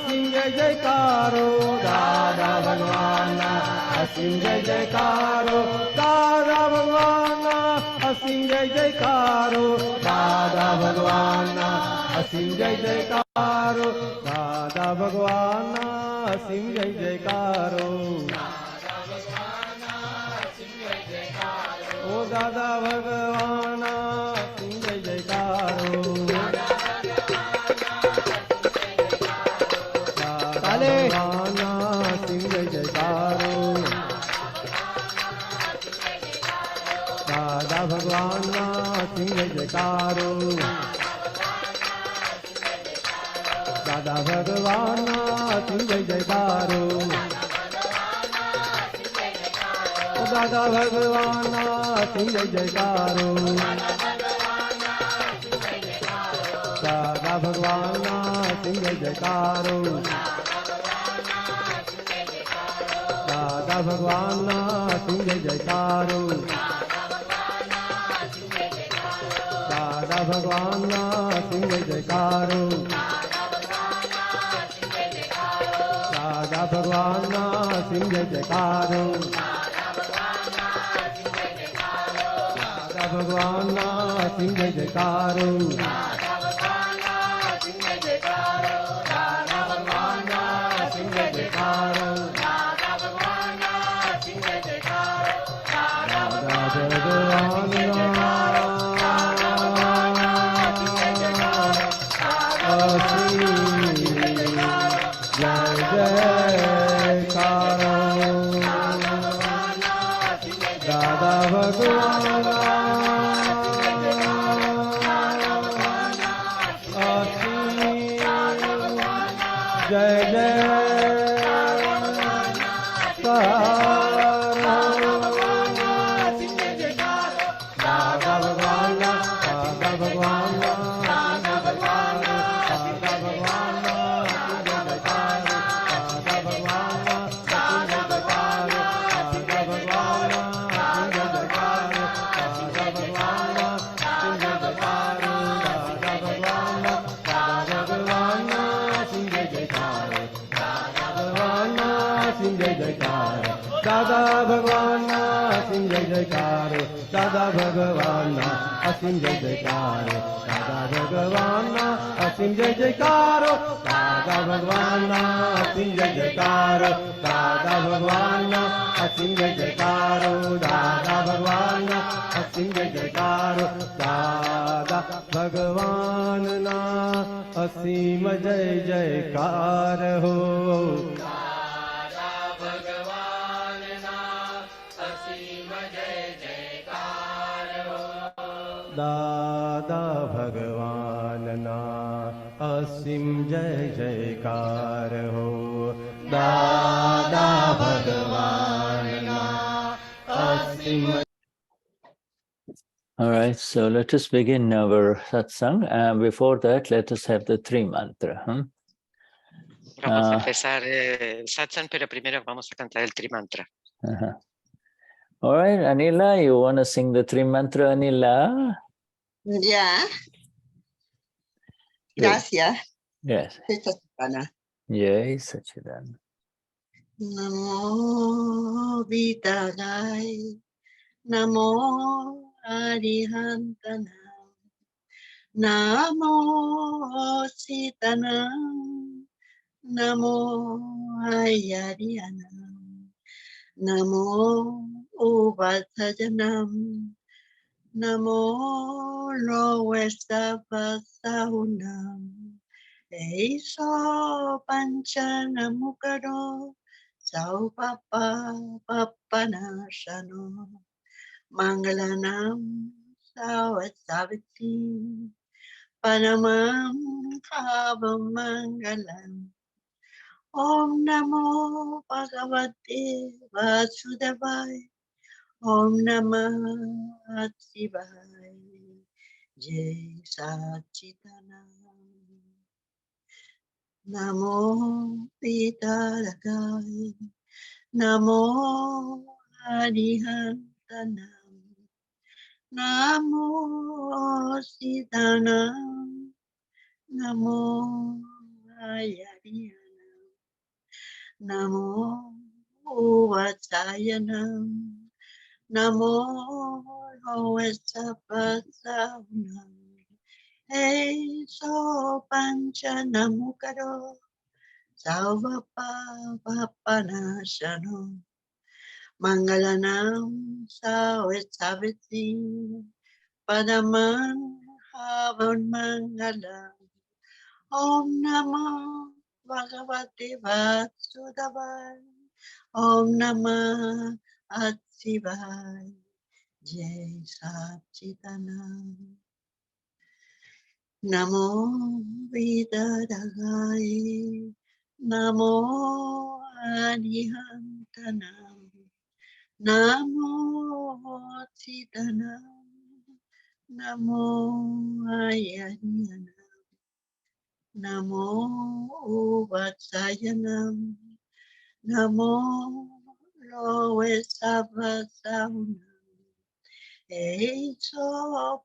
असीम जय जयकारो दादा भगवान असीम जय जयकारो दादा भगवान असीम जय जयकारो दादा भगवान असीम जय जयकारो दादा भगवान असीम जय जयकारो ओ दादा भगवान असीम जय जयकारो भगवान असीम जय जयकारो दादा भगवान असीम जय जयकारो दादा भगवान असीम जय जयकारो दादा भगवान असीम जय जयकारो दादा भगवान असीम जय जयकारो दादा भगवान असीम जय जयकारो दादा भगवान असीम जय जयकारो दादा भगवान असीम जय जयकारो दादा भगवान असीम जय जयकारो दादा भगवान असीम जय जयकारो दादा भगवान असीम जय जयकारो दादा भगवान असीम जय जयकारो दादा भगवान असीम जय जयकारो दादा भगवान असीम जय जयकारो दादा भगवान असीम जय जयकारो दादा भगवान असीम जय जयकारो दादा भगवान ना असीम जय जयकार हो दादा भगवान ना असीम जय जयकार हो दादा भगवान ना असीम. All right, so let us begin our satsang. Before that, let us have the three mantra. Vamos a empezar el satsang, pero primero vamos a cantar el trimantra. All right, Anila, you want to sing the three mantra, Anila? Yeah. Gracias. Yes. Yes, Sachidan. Namo Vidagai, Namo Arihantanam, Namo Sitanam, Namo Ayarianam, Namo Uvatajanam, Namo Lovestavasahunam, Eiso Panchanamukaro, Saupapa Papanashano, Mangalanam Savasavati, Panamam Kavamangalam. Om Namo Bhagavate Vasudevaya, Om Namah Shivaya, Jai Satchitanand. Namo Vidaragai, Namo Arihantanam, Namo Siddhanam, Namo Ayariyanam, Namo Vachayanam. Namo Vachapasaunam. Hey so pancha namukaro. Sauvapa Mangalanam Savitri Padaman Havan Mangalam Om Namah Bhagavate Vasudevaya Om Namah Atsivaya Jai Satchitanam Namo Vidadagaya Namo Adihantanam Namo Chidanam Namo Ayana Namo Vachayanam Namo Loe Savasaunam Eiso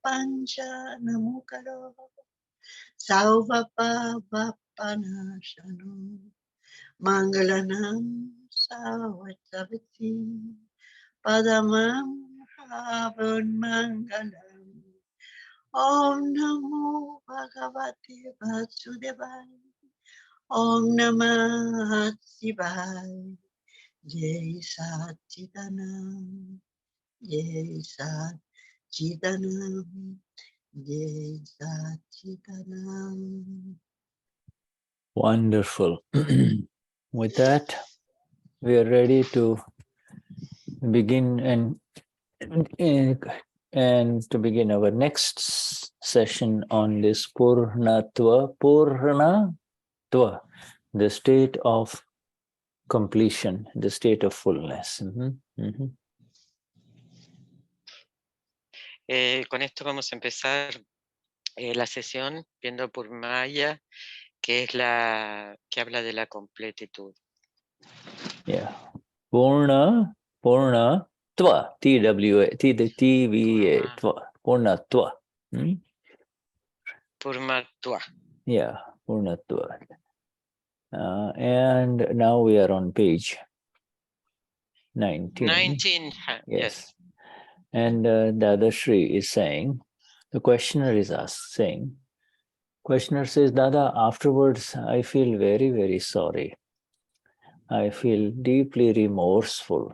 Pancha Namukaro Sauvapa Vapanashano Mangalanam Savasavati Padamam Havan Mangalam Om Namo Bhagavate Vasudevaya Om Namah Shivaya Jai Satchitanam Jai Satchitanam Jai Satchitanam. Wonderful. With that, we are ready to begin and to begin our next session on this Purnatva, the state of completion, the state of fullness. Con esto vamos a empezar la sesión viendo Purmaya, que es la que habla de la completitud. Yeah. Purnatva, T-W-A, T-V-A, Purnatva. Purmatva. Yeah, Purnatva. And now we are on page 19. 19, yes. And Dadashri is saying, the questioner is saying, questioner says, Dada, afterwards I feel very, very sorry. I feel deeply remorseful.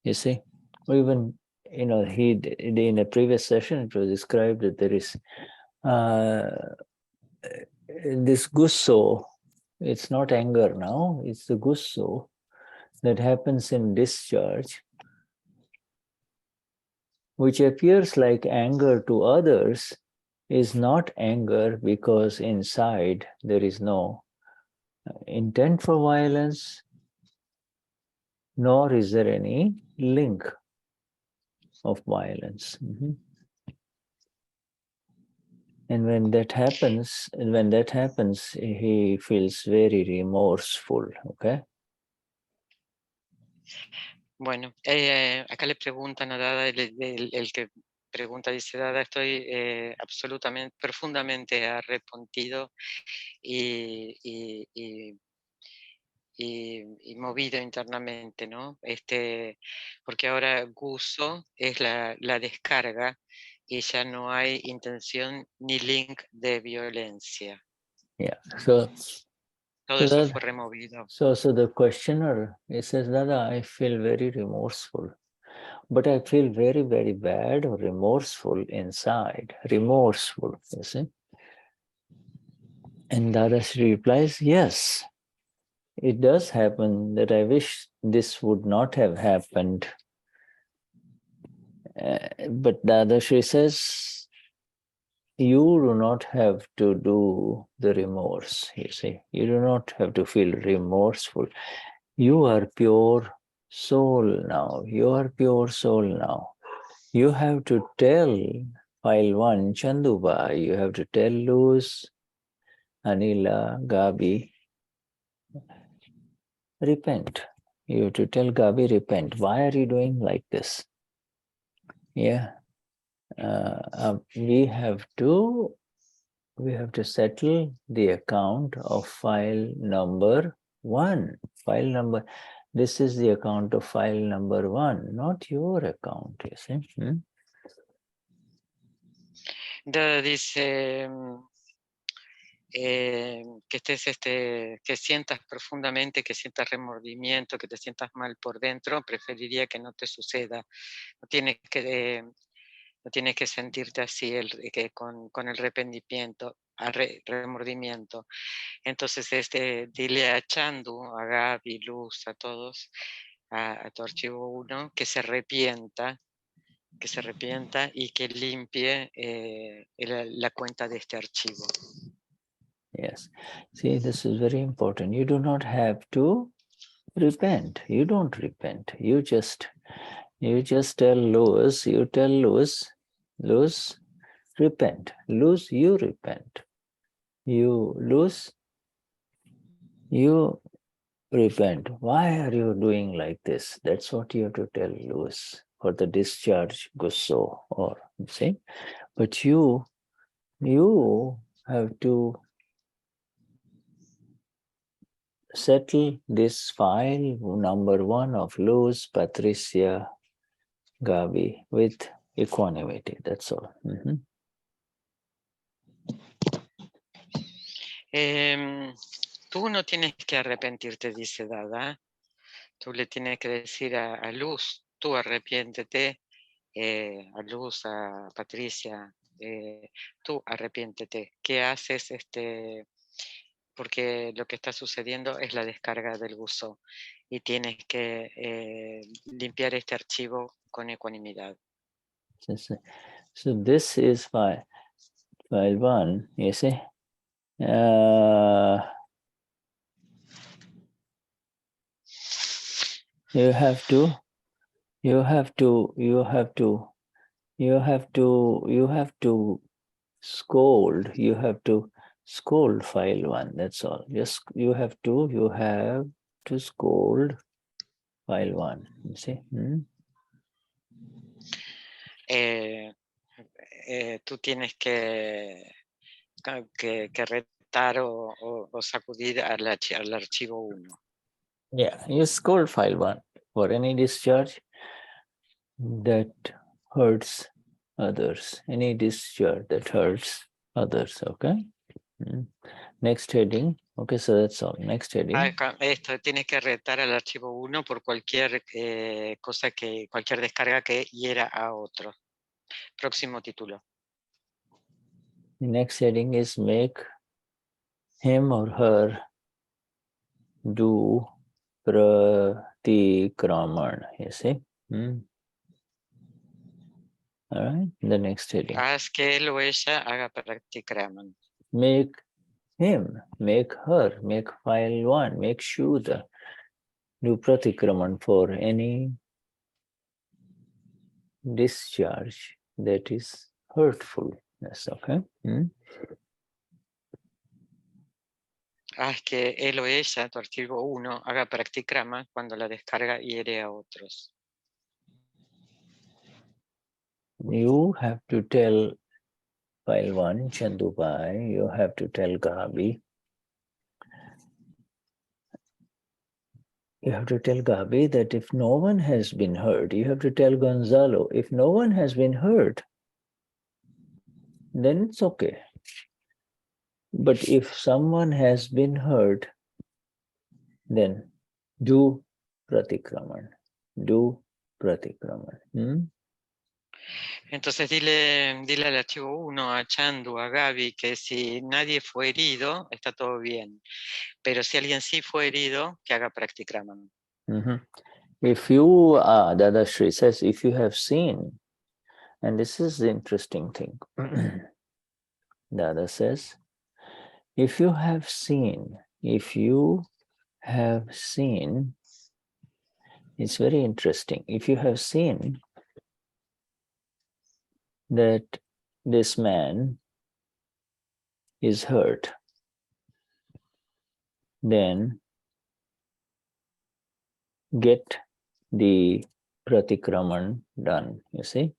You see, even, in a previous session, it was described that there is this gusso. It's not anger now, it's the gusso that happens in discharge, which appears like anger to others, is not anger because inside there is no intent for violence, nor is there any link of violence. And when that happens, he feels very remorseful, okay? Bueno, acá le preguntan a Dada, el que pregunta dice, Dada, estoy absolutamente, profundamente arrepentido y movido internamente, ¿no? Porque ahora gozo es la descarga y ya no hay intención ni link de violencia. Yeah, so todo eso fue removido. So the questioner, he says, Dada, I feel very remorseful, but I feel very, very bad or remorseful inside, remorseful, you see? And Dada replies, yes, it does happen that I wish this would not have happened. But Dadashri says, you do not have to do the remorse, you see. You do not have to feel remorseful. You are pure soul now. You are pure soul now. You have to tell file 1, Chanduba, you have to tell Luz, Anila, Gabi, repent. You have to tell Gabi, repent. Why are you doing like this? Yeah. We have to settle the account of file number 1, file number. This is the account of file number 1, not your account, you see. Dice que estés que sientas profundamente, que sientas remordimiento, que te sientas mal por dentro, preferiría que no te suceda. No tienes que sentirte así con el arrepentimiento, remordimiento. Entonces, dile a Chandu, a Gaby, Luz, a todos, a tu archivo 1, que se arrepienta y que limpie la cuenta de este archivo. Yes. See, this is very important. You do not have to repent. You don't repent. You just tell Luz, Luz, repent. Luz, you repent. Luz, you repent. Why are you doing like this? That's what you have to tell Luz for the discharge gusso, or see. But you have to settle this file number 1 of Luz, Patricia, Gabi with equanimity. That's all. Tú no tienes que arrepentirte, dice Dada. Tú le tienes que decir a Luz, tú arrepiéntete, a Luz, a Patricia, tú arrepiéntete. ¿Qué haces? Porque lo que está sucediendo es la descarga del buzo y tienes que limpiar este archivo con ecuanimidad. So this is file 1, you see. You have to scold file 1. That's all. Just you have to scold file 1. You see. Tú tienes que retar o sacudir al archivo 1. Yeah, you scold file 1 for any discharge that hurts others. Any discharge that hurts others. Okay. Next heading. Okay, so that's all. Next heading. Tienes que retar al archivo 1 por cualquier cualquier descarga que hiera a otro. Próximo título. The next heading is make him or her do pratikraman. You see? All right. The next heading. Haz que él o ella haga pratikraman. Make him, make her, make file 1, make Shuddha do pratikraman for any discharge that is hurtful. That's okay. Haz que él o ella, tu archivo 1, haga pratikrama cuando la descarga hiere a otros. You have to tell file 1, Chandubai, you have to tell Gabi. You have to tell Gabi that if no one has been hurt, you have to tell Gonzalo, if no one has been hurt, then it's okay. But if someone has been hurt, then do pratikraman. Do pratikraman. Entonces dile al archivo 1, a Chandu, a Gaby, que si nadie fue herido, está todo bien. Pero si alguien sí fue herido, que haga pratikraman. If you, Dadashri says, if you have seen, and this is the interesting thing, Dada says, if you have seen, it's very interesting. If you have seen that this man is hurt, then get the pratikraman done, you see.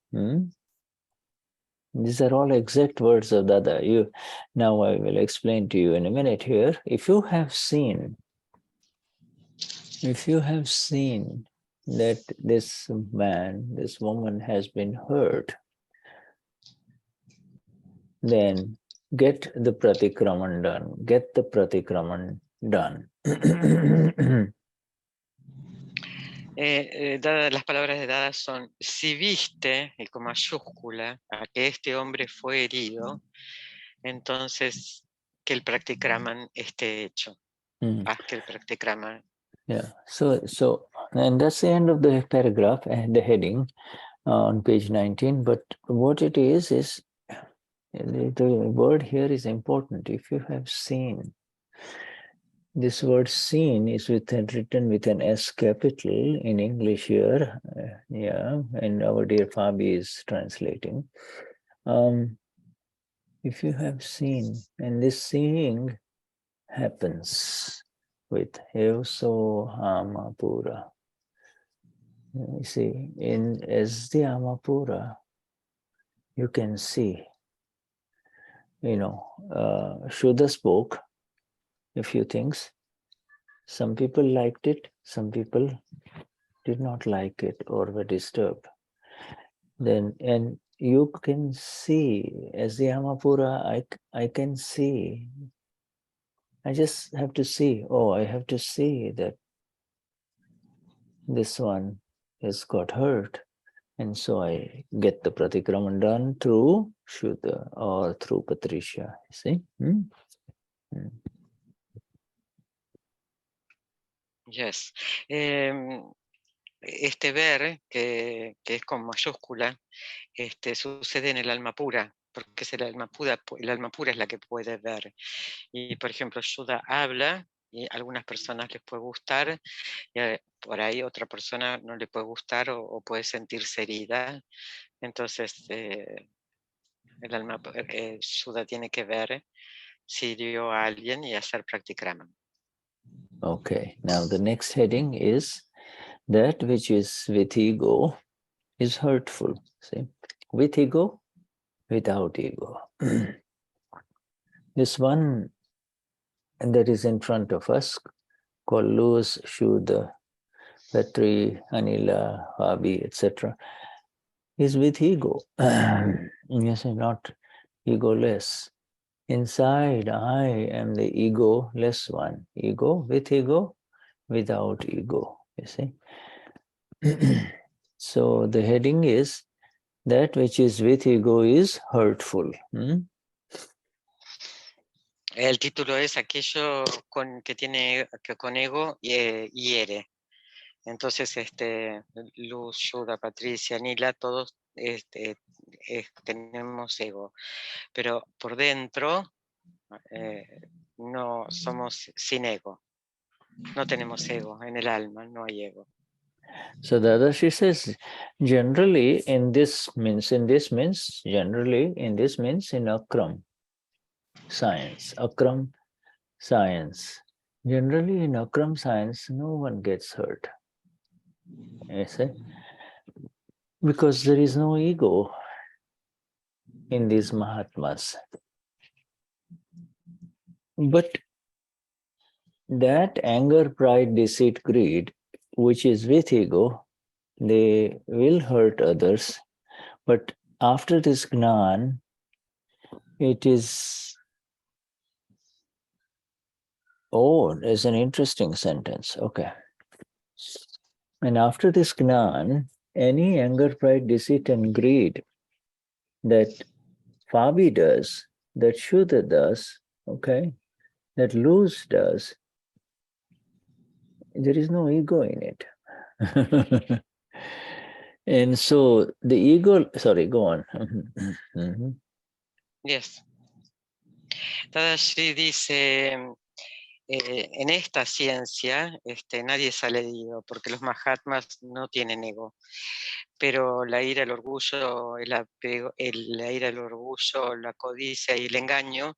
These are all exact words of Dada. Now I will explain to you in a minute here. If you have seen If you have seen that this man, this woman has been hurt, then get the pratikraman done. Get the pratikraman done. Las palabras de Dada son, si viste, y con mayúscula, a que este hombre fue herido, entonces que el pratikraman esté hecho. Haz que el pratikraman. Yeah. So, and that's the end of the paragraph and the heading on page 19. But what it is the word here is important. If you have seen, this word seen is written with an S capital in English here. Yeah, and our dear Fabi is translating. If you have seen, and this seeing happens with Heuso Amapura. You see, as the Amapura, you can see, Shuddha spoke a few things. Some people liked it, some people did not like it or were disturbed. And you can see, as the Amapura, I can see. I just have to see, I have to see that this one has got hurt. And so I get the pratikraman done through Shuddha or through Patricia. See? Yes. Este ver, que es con mayúscula, sucede en el alma pura, porque es el alma pura es la que puede ver. Y por ejemplo, Shuddha habla y a algunas personas les puede gustar, y por ahí otra persona no le puede gustar o puede sentirse herida. Entonces, el alma Shuddha tiene que ver si hirió a alguien y hacer pratikraman. Okay, now the next heading is that which is with ego is hurtful. See, with ego, without ego. This one that is in front of us, called Luz, Shuddha, Petri, Anila, Fabi, etc., is with ego. Yes, not egoless. Inside, I am the ego-less one. Ego, with ego, without ego. You see? So the heading is that which is with ego is hurtful. El título es aquello que con ego hiere. Entonces, Luz, Shuddha, Patricia, Nila, todos tenemos ego. Pero por dentro no somos sin ego. No tenemos ego. En el alma no hay ego. So Dadashri says, generally in this means in Akram science. Akram science. Generally in Akram science, no one gets hurt. You see? Because there is no ego in these Mahatmas. But that anger, pride, deceit, greed, which is with ego, they will hurt others. But after this Gnan, it is, there's an interesting sentence. Okay. And after this Gnan, any anger, pride, deceit, and greed that Fabi does, that Shuddha does, okay, that Luz does, there is no ego in it. And so the ego, sorry, go on. Yes. Tadashi dice, en esta ciencia nadie sale herido, porque los Mahatmas no tienen ego. Pero la ira, el orgullo, el apego, la ira, el orgullo, la codicia y el engaño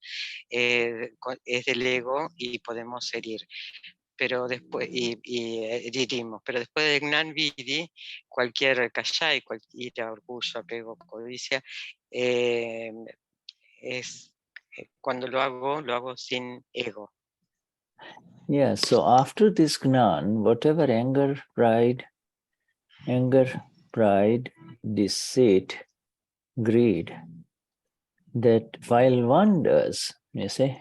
es del ego y podemos herir. Pero después, herimos. Pero después de Gnan Vidhi, cualquier Kashai, cualquier ira, orgullo, apego, codicia, cuando lo hago sin ego. Yeah, so after this Gnan, whatever anger, pride, deceit, greed, that while one does, you see,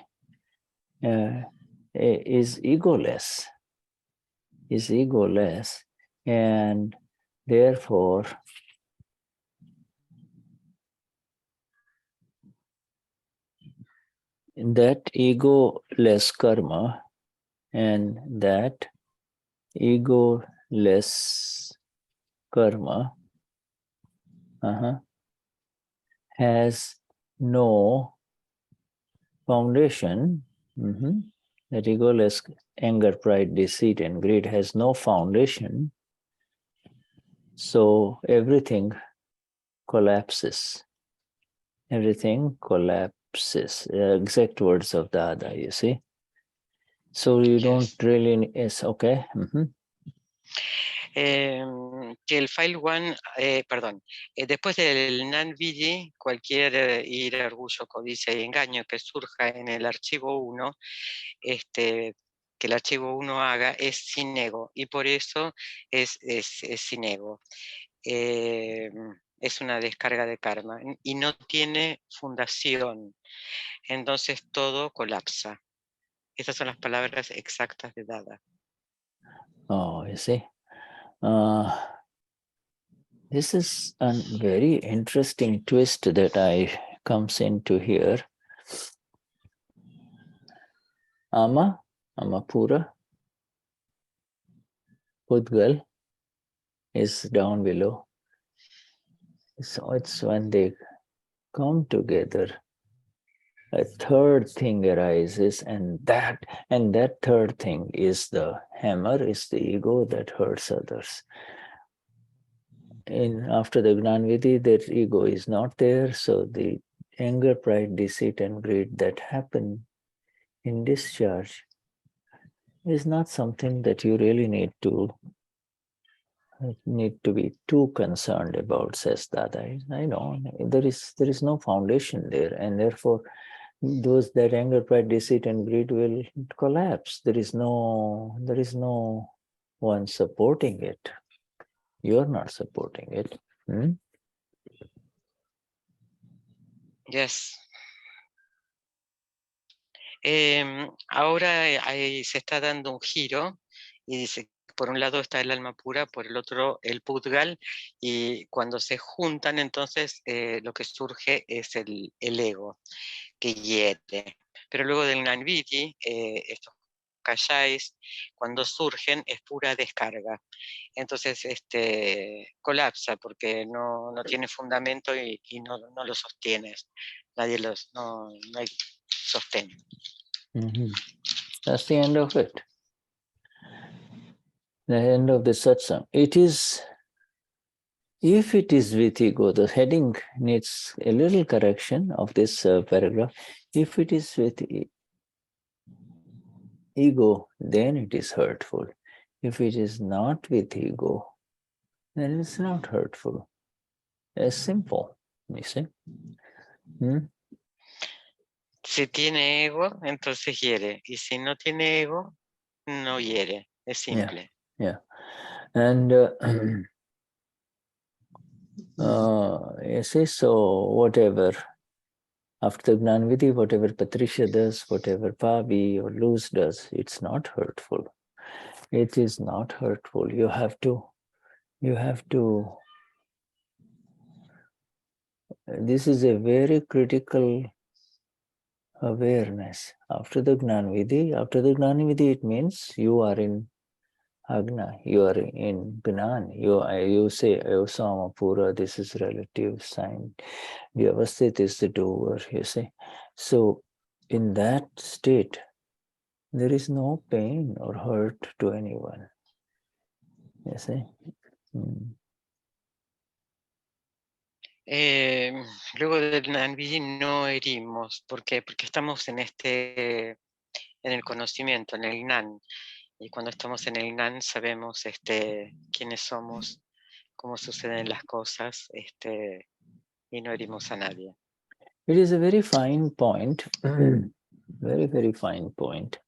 is egoless, and therefore that egoless karma and that egoless karma has no foundation. That egoless anger, pride, deceit, and greed has no foundation. So everything collapses. Everything collapses. Exact words of Dada, you see. So you don't really, yes, okay. Que el file 1, perdón, después del NaN-VG, cualquier ira, orgullo, codicia y engaño que surja en el archivo 1, que el archivo 1 haga es sin ego, y por eso es sin ego. Es una descarga de karma y no tiene fundación, entonces todo colapsa. Estas son las palabras exactas de Dada. Oh, you see. This is a very interesting twist that comes into here. Amapura, Pudgal is down below. So it's when they come together, a third thing arises, and that third thing is the hammer, is the ego that hurts others. After the Gnanvidhi, that ego is not there, so the anger, pride, deceit, and greed that happen in discharge is not something that you really need to be too concerned about, says Dada. I know there is no foundation there, and therefore that anger, pride, deceit, and greed will collapse. There is no one supporting it. You're not supporting it. Yes. Ahora se está dando un giro y dice, por un lado está el alma pura, por el otro el pudgal, y cuando se juntan entonces lo que surge es el ego que hiere. Pero luego del Nanviti, estos Kashayas, cuando surgen es pura descarga. Entonces colapsa porque no tiene fundamento y no lo sostienes. No hay sostén. That's the end of it. The end of the satsang. It is, if it is with ego, the heading needs a little correction of this paragraph. If it is with ego, then it is hurtful. If it is not with ego, then it's not hurtful. It's simple, you see. Si tiene ego, entonces hiere. Y si no tiene ego, no hiere. Es simple. Yeah. And you see, so whatever, after the Gnanvidhi, whatever Patricia does, whatever Fabi or Luz does, it's not hurtful. It is not hurtful. You have to, this is a very critical awareness. After the Gnanvidhi, it means you are in Agna, you are in Gnan. You say, Samapura, this is relative sign. Vyavasthit is the doer, you see. So in that state, there is no pain or hurt to anyone. You see. Luego del Nanviji no herimos. ¿Por qué? Porque estamos en el conocimiento, en el Gnan. Y cuando estamos en el Gnan sabemos quiénes somos, cómo suceden las cosas, y no herimos a nadie. It is a very fine point, very, very fine point.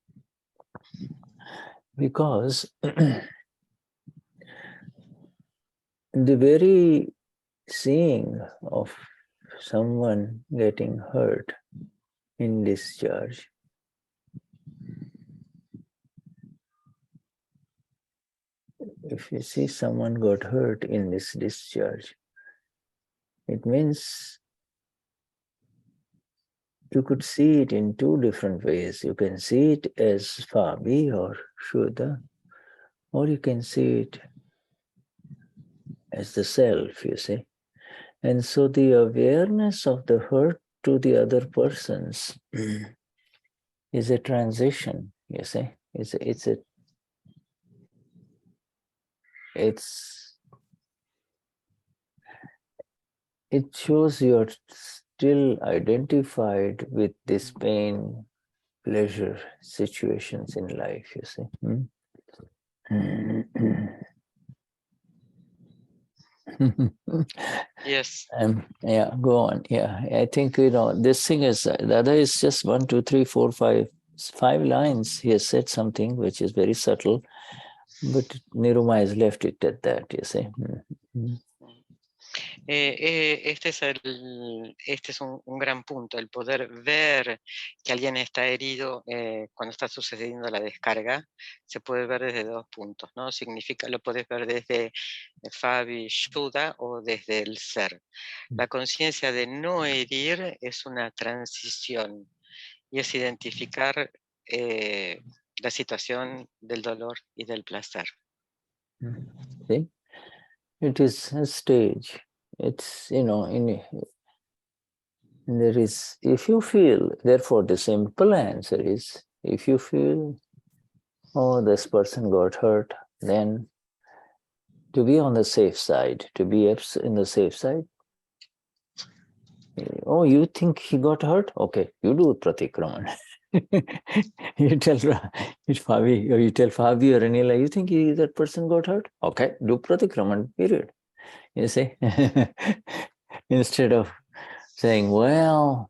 Because the very seeing of someone getting hurt in discharge if you see someone got hurt in this discharge, it means you could see it in two different ways. You can see it as Fabi or Shuddha, or you can see it as the self, you see. And so the awareness of the hurt to the other persons is a transition, you see. It shows you're still identified with this pain, pleasure situations in life, you see. Yes. Yeah, go on. Yeah, I think, this thing is, the other is just 1, 2, 3, 4, 5, 5 lines. He has said something which is very subtle, but Niruma has left it at that, you see. Este es un gran punto, el poder ver que alguien está herido cuando está sucediendo la descarga, se puede ver desde dos puntos, ¿no? Significa, lo puedes ver desde Fabi, Shuddha o desde el ser. La conciencia de no herir es una transición y es identificar la situación del dolor y del placer. See? It is a stage. It's, there is, if you feel, therefore the simple answer is, if you feel, oh, this person got hurt, then to be on the safe side, to be in the safe side, oh, you think he got hurt? Okay, you do pratikraman. you tell Fabi, or you tell Fabi or Anila, you think that person got hurt? Okay, do pratikraman, period. You see? Instead of saying, well,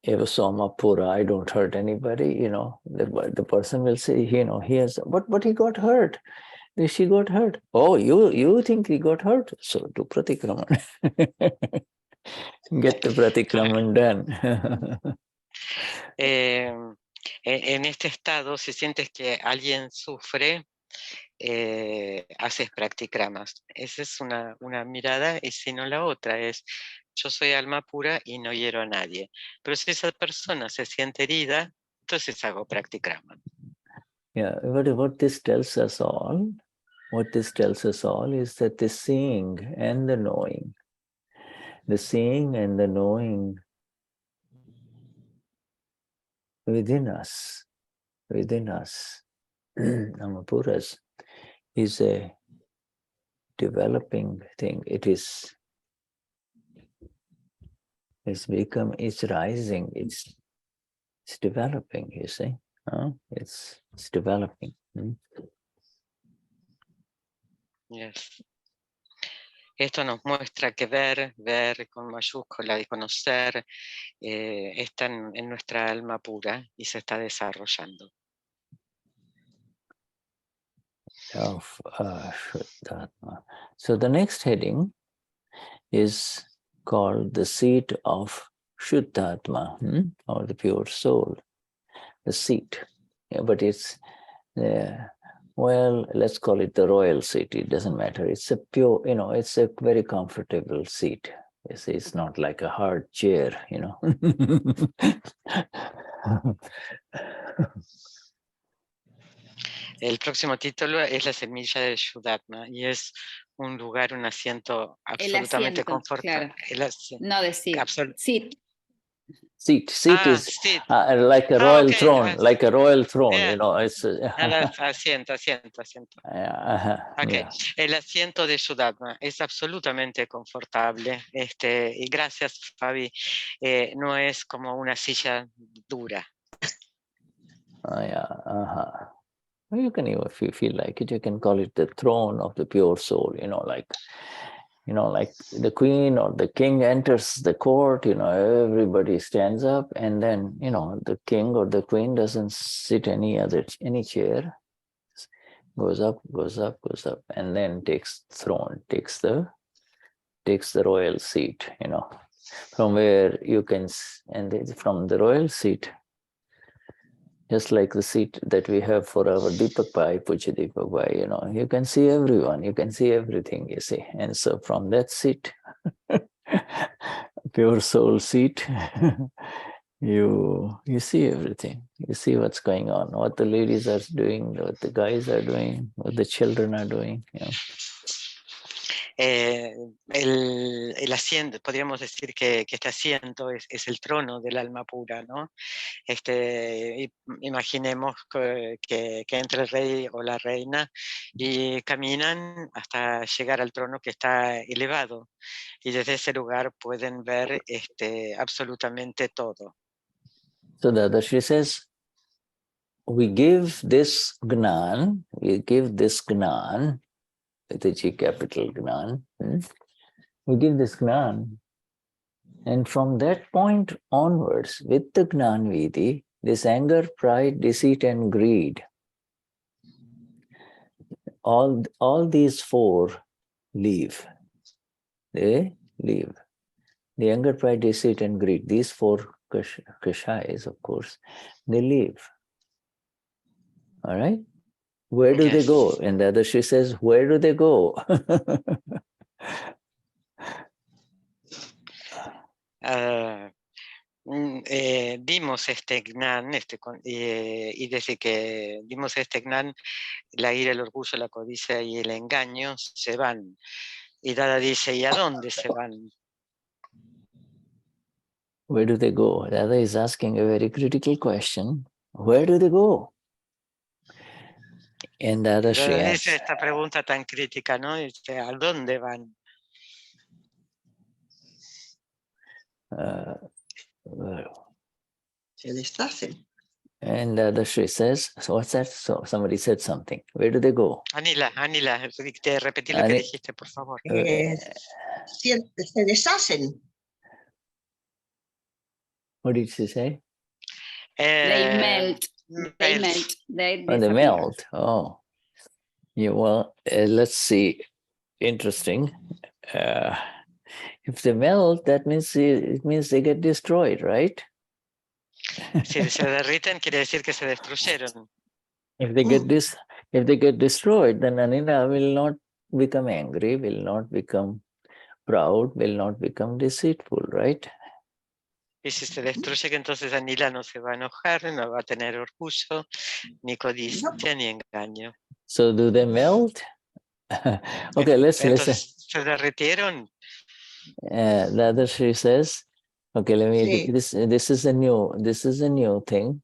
Eva Soma Pura, I don't hurt anybody, the person will say, he has, but he got hurt. She got hurt. Oh, you think he got hurt? So do pratikraman. Get the pratikraman done. En este estado, si sientes que alguien sufre, haces pratikramas. Esa es una mirada, y si no la otra es, yo soy alma pura y no hiero a nadie. Pero si esa persona se siente herida, entonces hago pratikrama. Yeah, what this tells us all is that the seeing and the knowing within us, Amapuras, is a developing thing. It's rising, it's developing, you see. It's developing. Yes. Esto nos muestra que ver con mayúscula y conocer está en nuestra alma pura y se está desarrollando. Of Shuddhatma. So the next heading is called the seat of Shuddhatma, or the pure soul. The seat. Yeah, but it's, let's call it the royal seat. It doesn't matter. It's a pure, it's a very comfortable seat. It's not like a hard chair, El próximo título es La semilla de Shuddhatma y es un lugar, un asiento absolutamente confortable. Claro. No decir. Seat. Seat is seat. like a royal okay. throne, like a royal throne, Yeah. It's asiento. Okay. Yeah. El asiento de Shuddhatma es absolutamente confortable. Y gracias, Fabi. No es como una silla dura. You can, if you feel like it, you can call it the throne of the pure soul, like like the queen or the king enters the court, everybody stands up, and then, the king or the queen doesn't sit any chair, goes up, and then takes the royal seat, from where you can, and from the royal seat, just like the seat that we have for our Deepak Bhai, Puja Deepak Bhai, you can see everyone, you can see everything, you see. And so from that seat, pure soul seat, you see everything. You see what's going on, what the ladies are doing, what the guys are doing, what the children are doing. El asiento, podríamos decir que este asiento es el trono del alma pura, ¿no? Imaginemos que entra el rey o la reina y caminan hasta llegar al trono que está elevado, y desde ese lugar pueden ver absolutamente todo. So Dadashri says, we give this Gnan, with the G capital Gnan, we give this Gnan, and from that point onwards, with the Gnan Vidhi, this anger, pride, deceit, and greed, all these four leave. They leave. The anger, pride, deceit, and greed, these four Kashayas, of course, they leave. All right? Where do they go? And the other she says, where do they go? Dimos este Gnan, y desde que dimos este Gnan, la ira, el orgullo, la codicia y el engaño se van. Y Dada dice, ¿y a dónde se van? Where do they go? Dada is asking a very critical question. Where do they go? And Dada she dice esta pregunta tan crítica, ¿no? Dice, ¿a dónde van? Se deshacen. And Dadashri says, so what's that? So somebody said something. Where do they go? Anila, repetí lo que dijiste, por favor. Se deshacen. What did she say? They melt. They melt. They melt. Oh. Yeah, well, let's see. Interesting. If they melt, that means it means they get destroyed, right? Si se derriten, quiere decir que se destruyeron. If they get destroyed, then Anila will not become angry, will not become proud, will not become deceitful, right? Y si se destruye, que entonces Anila no se va a enojar, no va a tener orgullo, ni codicia, ni engaño. So do they melt? Okay, let's listen. ¿Se derritieron? The other Shri says, okay, let me do this. This is a new thing.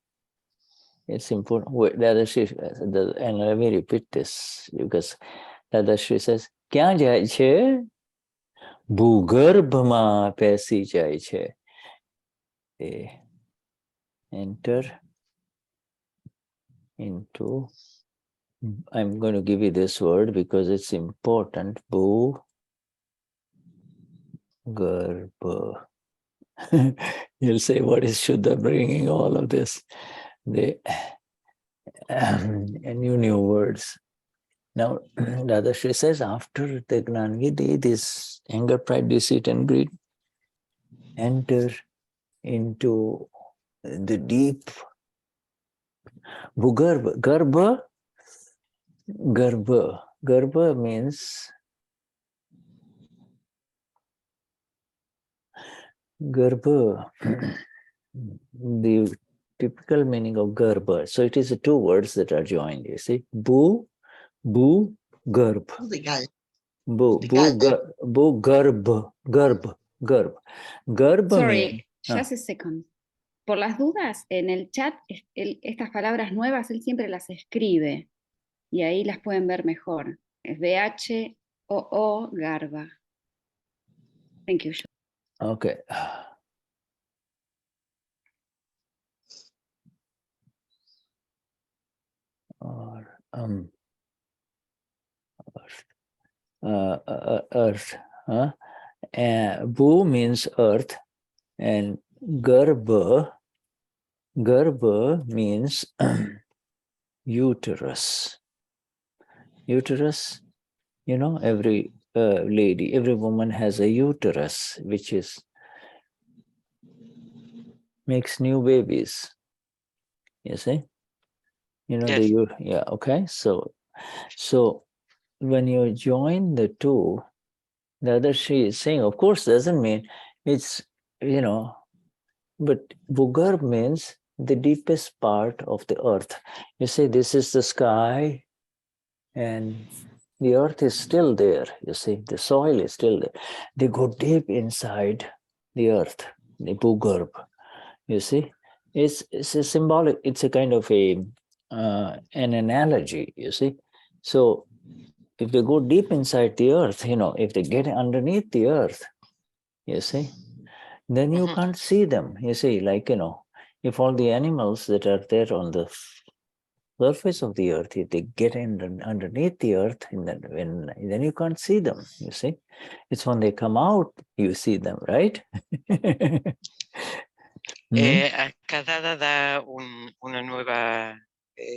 It's important. The other Shri, and let me repeat this because the other Shri says, "Kya jai che? Bhugarbhma paisi jai che." They enter into. I'm going to give you this word because it's important. Bhugarbha. You'll say, what is Shuddha bringing all of this? And new words. Now, Dadashri says, after the Gnani, this anger, pride, deceit, and greed enter into the deep Bhugarbha. Garbha means Garbha. The typical meaning of Garbha. So it is two words that are joined. You see, Bu, Garb. Garb. Sorry, just a second. Por las dudas, en el chat, estas palabras nuevas, él siempre las escribe. Y ahí las pueden ver mejor. Es BHOO Garba. Thank you. Okay. Earth. Bu means earth, and Garbha means uterus. Uterus, you know, every lady, every woman has a uterus, which makes new babies. You see? You know, Yes. okay. So when you join the two, Dadashri is saying, of course, doesn't mean it's, you know, but Bhugarb means the deepest part of the earth. You say this is the sky and the earth is still there. You see, the soil is still there. They go deep inside the earth, the Bhugarb. You see, it's a symbolic, it's a kind of an analogy, you see. So if they go deep inside the earth, you know, if they get underneath the earth, you see, then you can't see them. You see, like, you know, if all the animals that are there on the surface of the earth, if they get in underneath the earth, then you can't see them, you see. It's when they come out, you see them, right? Acá Dada da una nueva,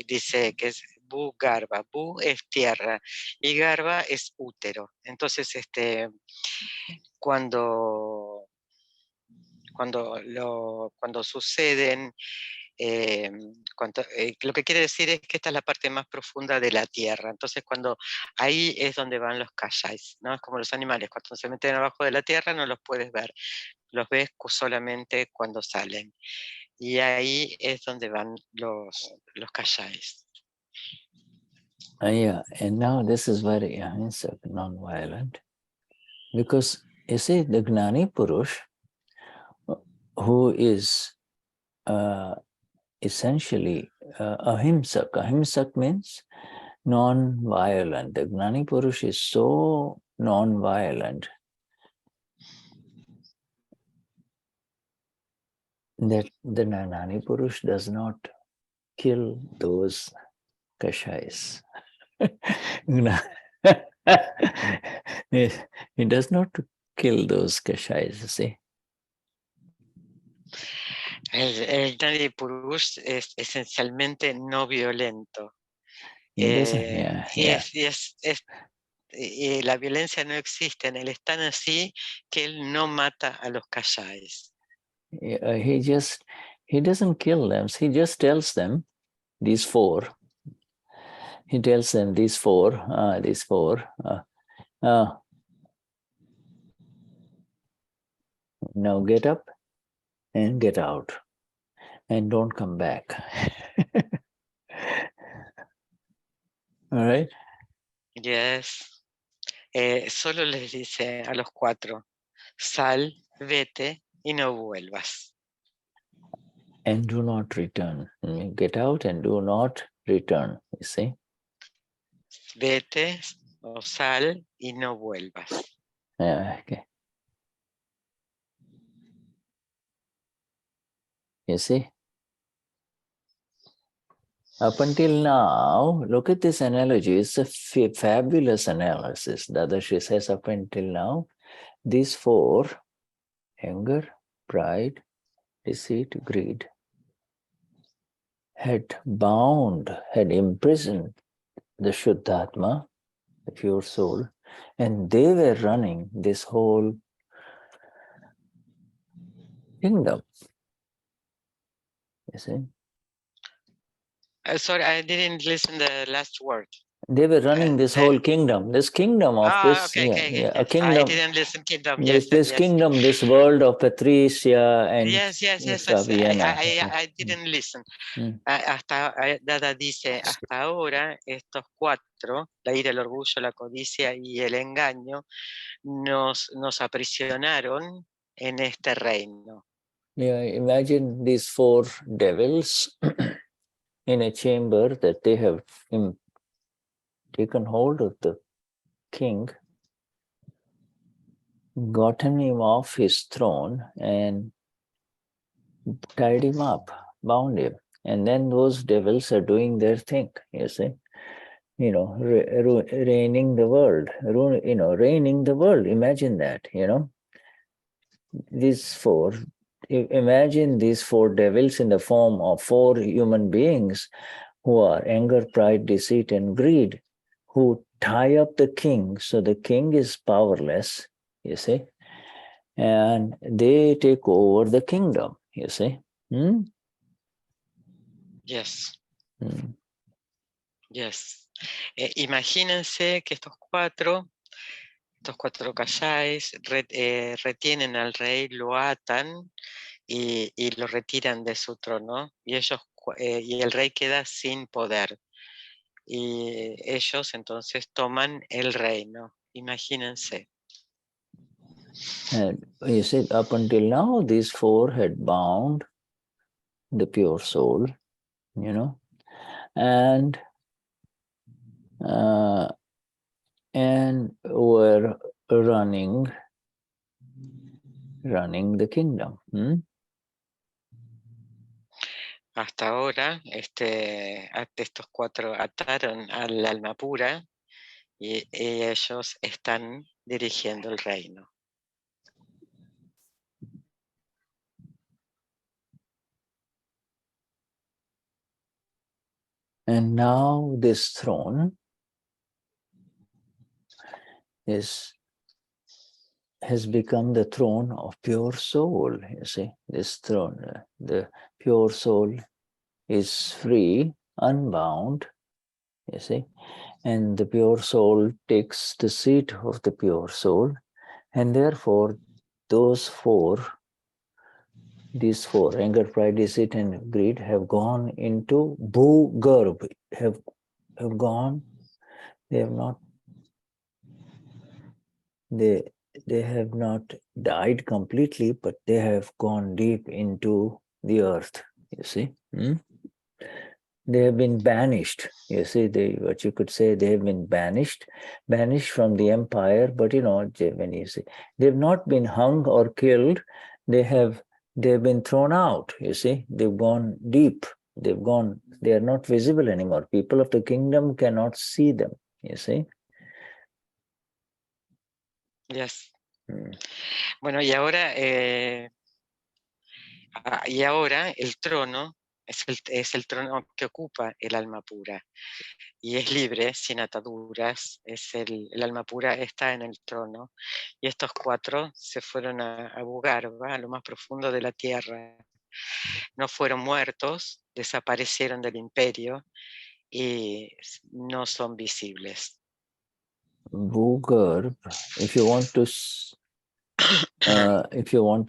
dice que es Bu Garba. Bu es tierra y Garba es útero. Entonces, cuando suceden, lo que quiere decir es que esta es la parte más profunda de la tierra. Entonces, ahí es donde van los Kashayas, ¿no? Es como los animales, cuando se meten abajo de la tierra no los puedes ver, los ves solamente cuando salen. Y ahí es donde van los Kashayas. Yeah, and now this is very non-violent, because you see the Gnani Purush, who is essentially ahimsak. Ahimsak means non-violent. The Gnani Purush is so non-violent that the Gnani Purush does not kill those Kashayas. He does not kill those Kashayas, you see. El Gnani Purush es esencialmente no violento. La violencia no existe en él, es tan así que él no mata a los Kashayas. He doesn't kill them, he just tells them these four. He tells them these four. Now get up and get out and don't come back. All right? Yes. Solo les dice a los cuatro, sal, vete y no vuelvas. And do not return. Get out and do not return, you see. Vete o sal y no vuelvas. Okay. You see? Up until now, look at this analogy. It's a fabulous analysis. Dadashri says up until now, these four, anger, pride, deceit, greed, had imprisoned the Shuddhatma, the pure soul, and they were running this whole kingdom. You see? Sorry, I didn't listen the last word. They were running this whole kingdom. This kingdom of this, okay. a kingdom. I didn't listen kingdom. This kingdom, this world of Patricia and yes. Fabiana. I didn't listen. Hasta Dada dice, hasta ahora estos cuatro, la ira, el orgullo, la codicia y el engaño, nos aprisionaron en este reino. Yeah, imagine these four devils in a chamber that they have taken hold of the king, gotten him off his throne and tied him up, bound him. And then those devils are doing their thing, you see. reigning the world, reigning the world. Imagine that, These four, imagine these four devils in the form of four human beings who are anger, pride, deceit, and greed, who tie up the king. So the king is powerless, you see, and they take over the kingdom, you see. Yes. Hmm. Yes. Imagínense que estos cuatro Kashayas retienen al rey, lo atan y lo retiran de su trono, y el rey queda sin poder. Y ellos entonces toman el reino. Imagínense. And you see, up until now, these four had bound the pure soul, and were running the kingdom. Hasta ahora, estos cuatro ataron al alma pura y ellos están dirigiendo el reino. And now this throne has become the throne of pure soul. You see, this throne, the pure soul is free, unbound, you see, and the pure soul takes the seat of the pure soul, and therefore these four, anger, pride, deceit, and greed, have gone into Bhu-garb, have gone, they have not died completely, but they have gone deep into the earth, you see. They have been banished, you see, what you could say, they have been banished from the empire, but when you see, they've not been hung or killed, they've been thrown out, you see, they've gone deep, they are not visible anymore. People of the kingdom cannot see them, you see. Yes. Bueno, y ahora el trono es el trono que ocupa el alma pura y es libre, sin ataduras. El alma pura está en el trono y estos cuatro se fueron a Bhu-garba, a lo más profundo de la tierra. No fueron muertos, desaparecieron del imperio y no son visibles. Bhu-garb, if you want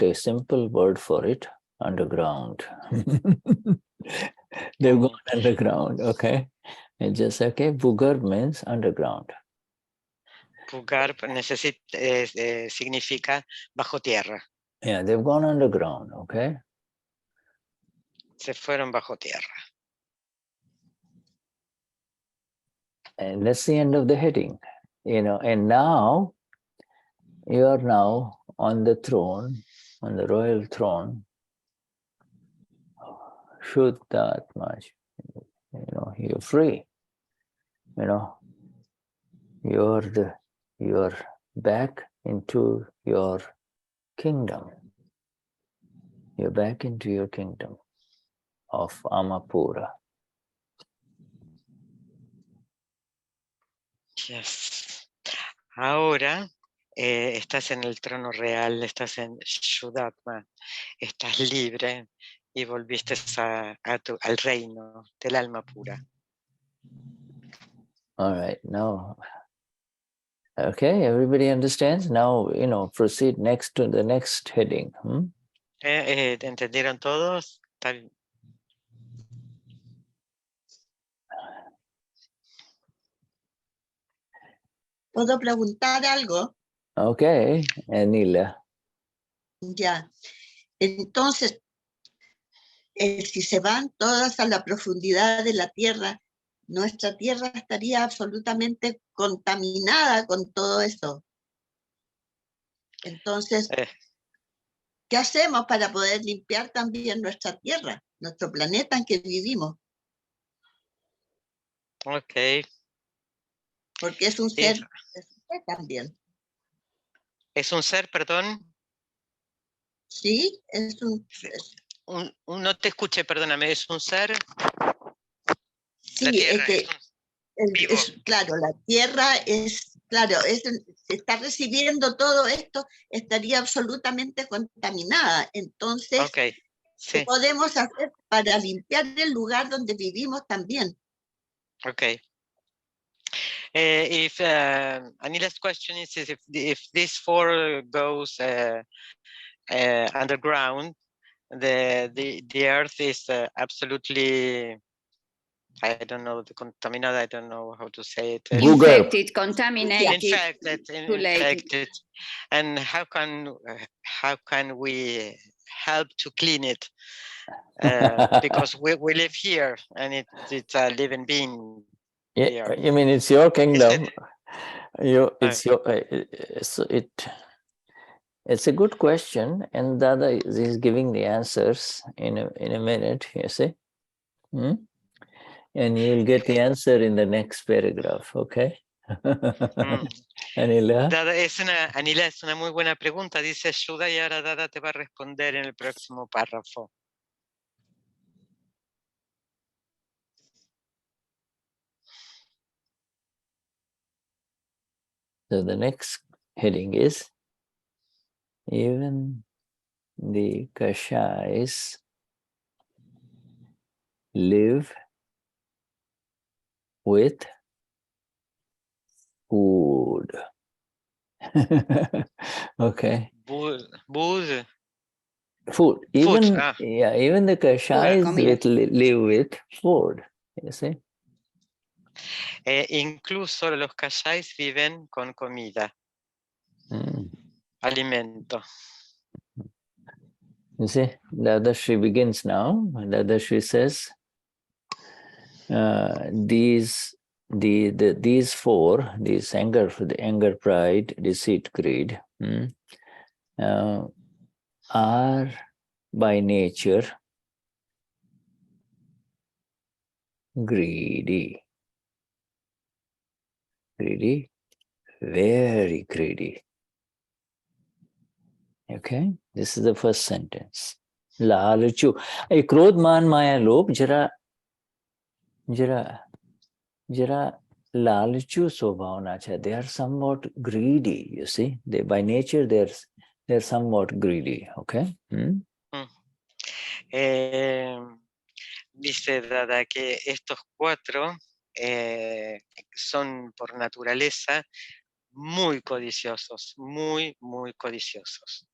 a simple word for it, underground. They've gone underground, okay? And just okay, Bhu-garb means underground. Bhu-garb significa bajo tierra. Yeah, they've gone underground, okay? Se fueron bajo tierra. And that's the end of the heading, and now you are now on the throne, on the royal throne, Shuddhatma, you're free, you're back into your kingdom. You're back into your kingdom of Amapura. Yes. Ahora estás en el trono real, estás en Shuddhatma, estás libre y volviste al reino del alma pura. All right, now, okay, everybody understands? Now, proceed next to the next heading. ¿Entendieron todos? ¿Puedo preguntar algo? Okay, Anila. Ya. Entonces, si se van todas a la profundidad de la tierra, nuestra tierra estaría absolutamente contaminada con todo eso. Entonces, ¿qué hacemos para poder limpiar también nuestra tierra, nuestro planeta en que vivimos? Ok. porque es un ser también. ¿Es un ser, perdón? Sí, es un... No te escuché, perdóname, ¿es un ser? Sí, La Tierra vivo. Claro, la Tierra claro, se está recibiendo todo esto, estaría absolutamente contaminada. Entonces, Okay. Sí. ¿qué podemos hacer para limpiar el lugar donde vivimos también? Okay. Anila's question is if this four goes underground, the earth is absolutely, I don't know, contaminated, I don't know how to say it. Infected, contaminated, infected. And how can we help to clean it? Because we live here and it's a living being. Yeah, I mean, it's your kingdom. It's a good question, and Dada is giving the answers in a minute, you see. And you'll get the answer in the next paragraph, okay? Anila. Anila, es una muy buena pregunta, dice Shuddha, y ahora Dada te va a responder en el próximo párrafo. So the next heading is, even the Kashayas live with food. Okay. Food. Even the Kashayas live with food. You see. Incluso los Kashayas viven con comida. Alimento. You see, Dadashri begins now. Dadashri says, these four, these anger, pride, deceit, greed, are by nature greedy. Greedy, very greedy. Okay, this is the first sentence. Lalachu. A krodh man maya lobh jara lalachu swabhavna cha. They are somewhat greedy, you see. They by nature they're somewhat greedy, okay? Dice Dada que estos cuatro son por naturaleza muy codiciosos, muy codiciosos.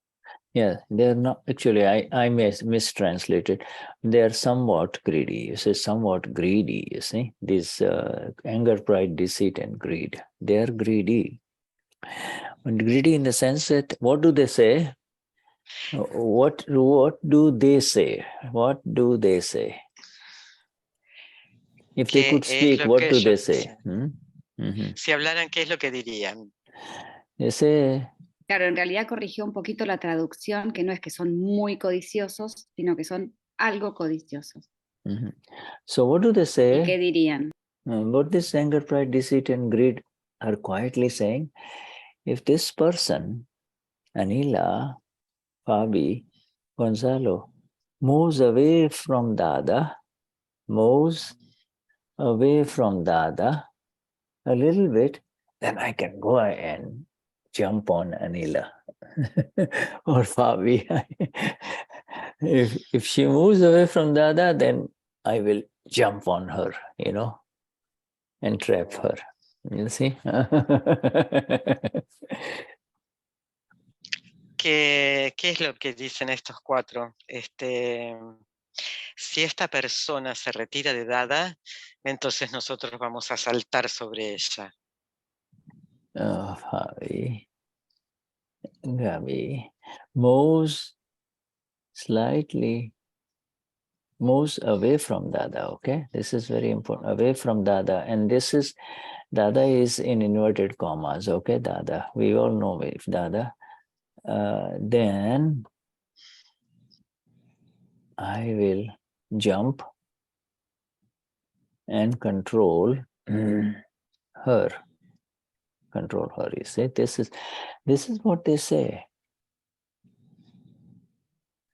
Yeah, they're not, actually, I mistranslated. They're somewhat greedy. You say somewhat greedy, you see. This anger, pride, deceit, and greed. They're greedy. And greedy in the sense that, what do they say? What do they say? What do they say? If they could speak, what do they say? Si hablaran, ¿qué es lo que dirían? They say... Claro, en realidad corrigió un poquito la traducción, que no es que son muy codiciosos, sino que son algo codiciosos. So what do they say? ¿Y qué dirían? What this anger, pride, deceit, and greed are quietly saying, if this person, Anila, Fabi, Gonzalo, moves away from Dada a little bit, then I can go and jump on Anila or Fabi. If she moves away from Dada, then I will jump on her, you know, and trap her. You see? ¿Qué es lo que dicen estos cuatro? Si esta persona se retira de Dada, entonces nosotros vamos a saltar sobre ella. Fabi, Gabi, moves away from Dada, okay? This is very important, away from Dada. And this is, Dada is in inverted commas, okay, Dada. We all know if Dada. Then I will jump and control her. control her. You see, this is what they say.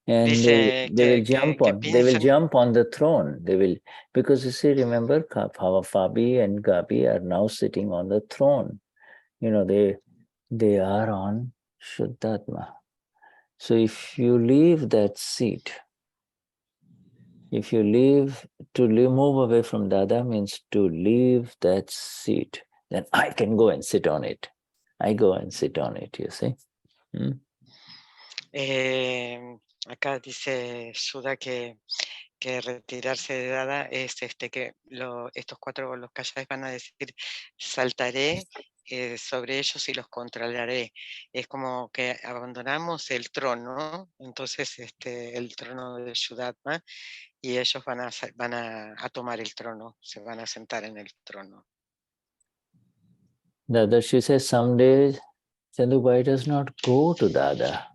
And Dice they will que jump on the throne. They will, because you see, remember, Fabi and Gabi are now sitting on the throne. You know, they are on Shuddhatma. So if you leave that seat, if you move away from Dada means to leave that seat, then I can go and sit on it. I go and sit on it, you see. Acá dice Shuddha que retirarse de Dada es que estos cuatro, los Kashayas van a decir, saltaré sobre ellos y los controlaré. Es como que abandonamos el trono, entonces el trono de Shuddhatma, y ellos van a tomar el trono, se van a sentar en el trono. Dadashri says someday Chandubai does not go to Dada.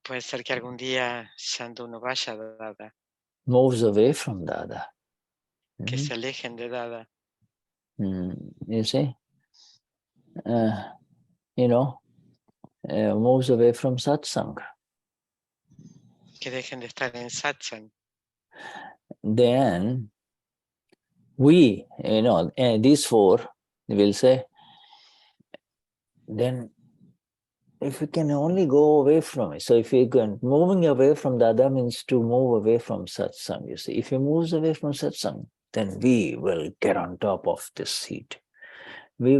Puede ser que algún día Chandu no vaya a Dada. Moves away from Dada. Que se alejen de Dada. You see? Moves away from Satsang. Que dejen de estar en Satsang. Then we, these four will say, then if we can only go away from it. So if we can, moving away from Dada means to move away from Satsang, you see. If he moves away from Satsang, then we will get on top of this seat. We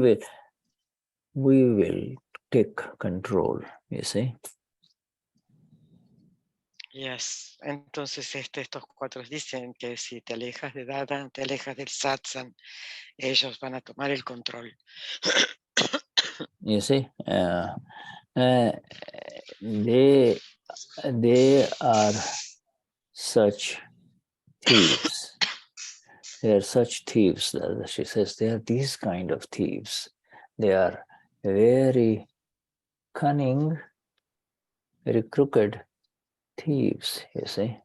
will take control, you see. Yes. Entonces estos cuatro dicen que si te alejas de Dada, te alejas del Satsang, ellos van a tomar el control. You see, they are such thieves. They are such thieves. She says they are these kind of thieves. They are very cunning, very crooked thieves. You see,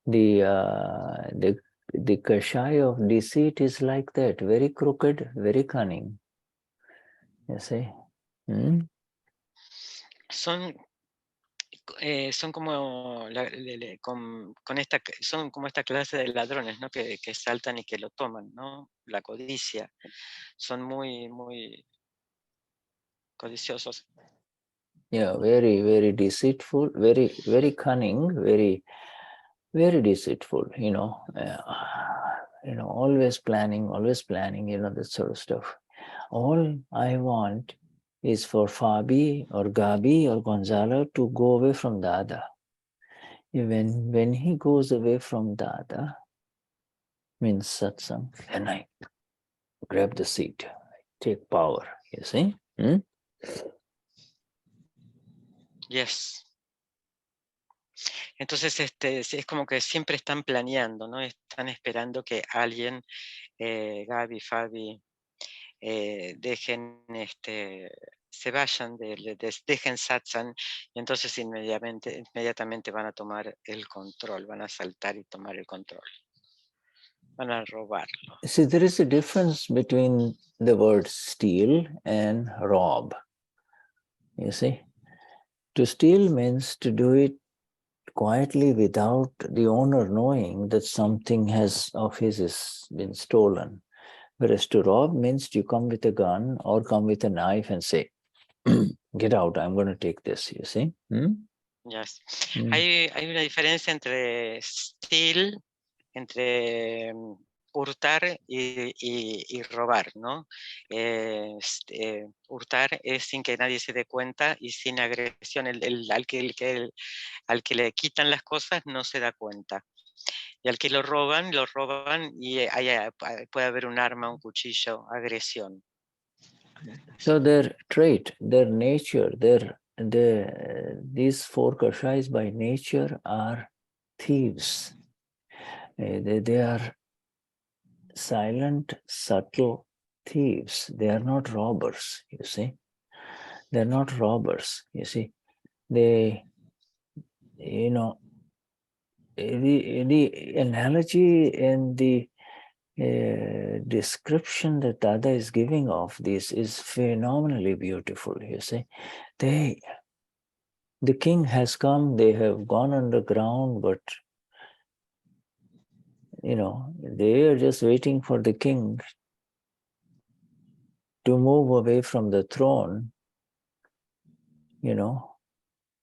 the Kashaya of deceit is like that. Very crooked, very cunning. You see. Son como son como esta clase de ladrones, ¿no? Que saltan y que lo toman, ¿no? La codicia. Son muy, muy codiciosos. Yeah, very, very deceitful, very, very cunning, very, very deceitful. Always planning, that sort of stuff. All I want is for Fabi or Gabi or Gonzalo to go away from Dada. When he goes away from Dada, means satsang, then I grab the seat, I take power, you see? Yes. Entonces es como que siempre están planeando, ¿no? Están esperando que alguien, Gaby, Fabi, dejen, se vayan, dejen satsang, y entonces inmediatamente van a tomar el control, van a saltar y tomar el control. Van a robarlo. See, there is a difference between the word steal and rob. You see? To steal means to do it quietly without the owner knowing that something of his has been stolen. Whereas to rob means you come with a gun or come with a knife and say, get out, I'm going to take this, you see? Yes. Hay una diferencia entre steal, entre hurtar y robar, ¿no? Hurtar es sin que nadie se dé cuenta y sin agresión. Al que le quitan las cosas no se da cuenta. Y al que lo roban y puede haber un arma, un cuchillo, agresión. So their trait, their nature, these four Kashayas by nature are thieves. They are silent, subtle thieves. They are not robbers, you see. They're not robbers, you see. The analogy in the description that Dada is giving of this is phenomenally beautiful. You see, the king has come, they have gone underground, but they are just waiting for the king to move away from the throne,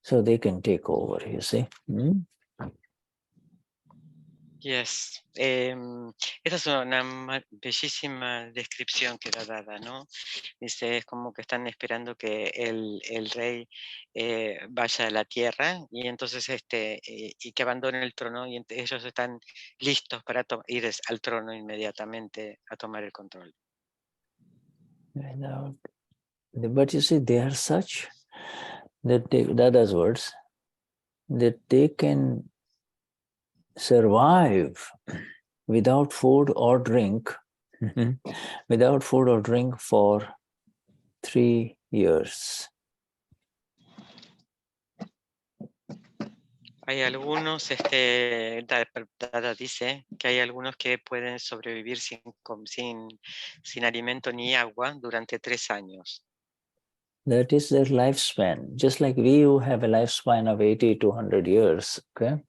so they can take over, you see. Yes. Esta es una bellísima descripción que da Dada, ¿no? Dice, es como que están esperando que el rey vaya a la tierra y entonces y que abandone el trono y ellos están listos para ir al trono inmediatamente a tomar el control. But you see, they are such that Dada's words, that they can survive without food or drink, for 3 years. Hay algunos, Dada dice que hay algunos que pueden sobrevivir sin alimento ni agua durante 3 años. That is their lifespan, just like we have a lifespan of 80 to 100 years, okay?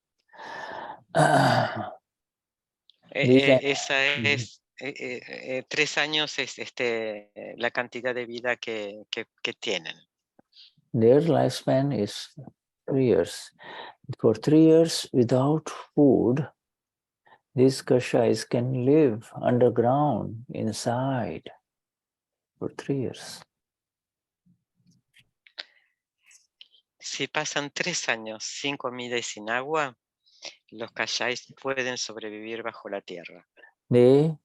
Esa es 3 años es la cantidad de vida que tienen. Their lifespan is 3 years. For 3 years without food, these Kashayas can live underground, inside, for 3 years. Si pasan 3 años sin comida y sin agua, los Kashayas pueden sobrevivir bajo la tierra. They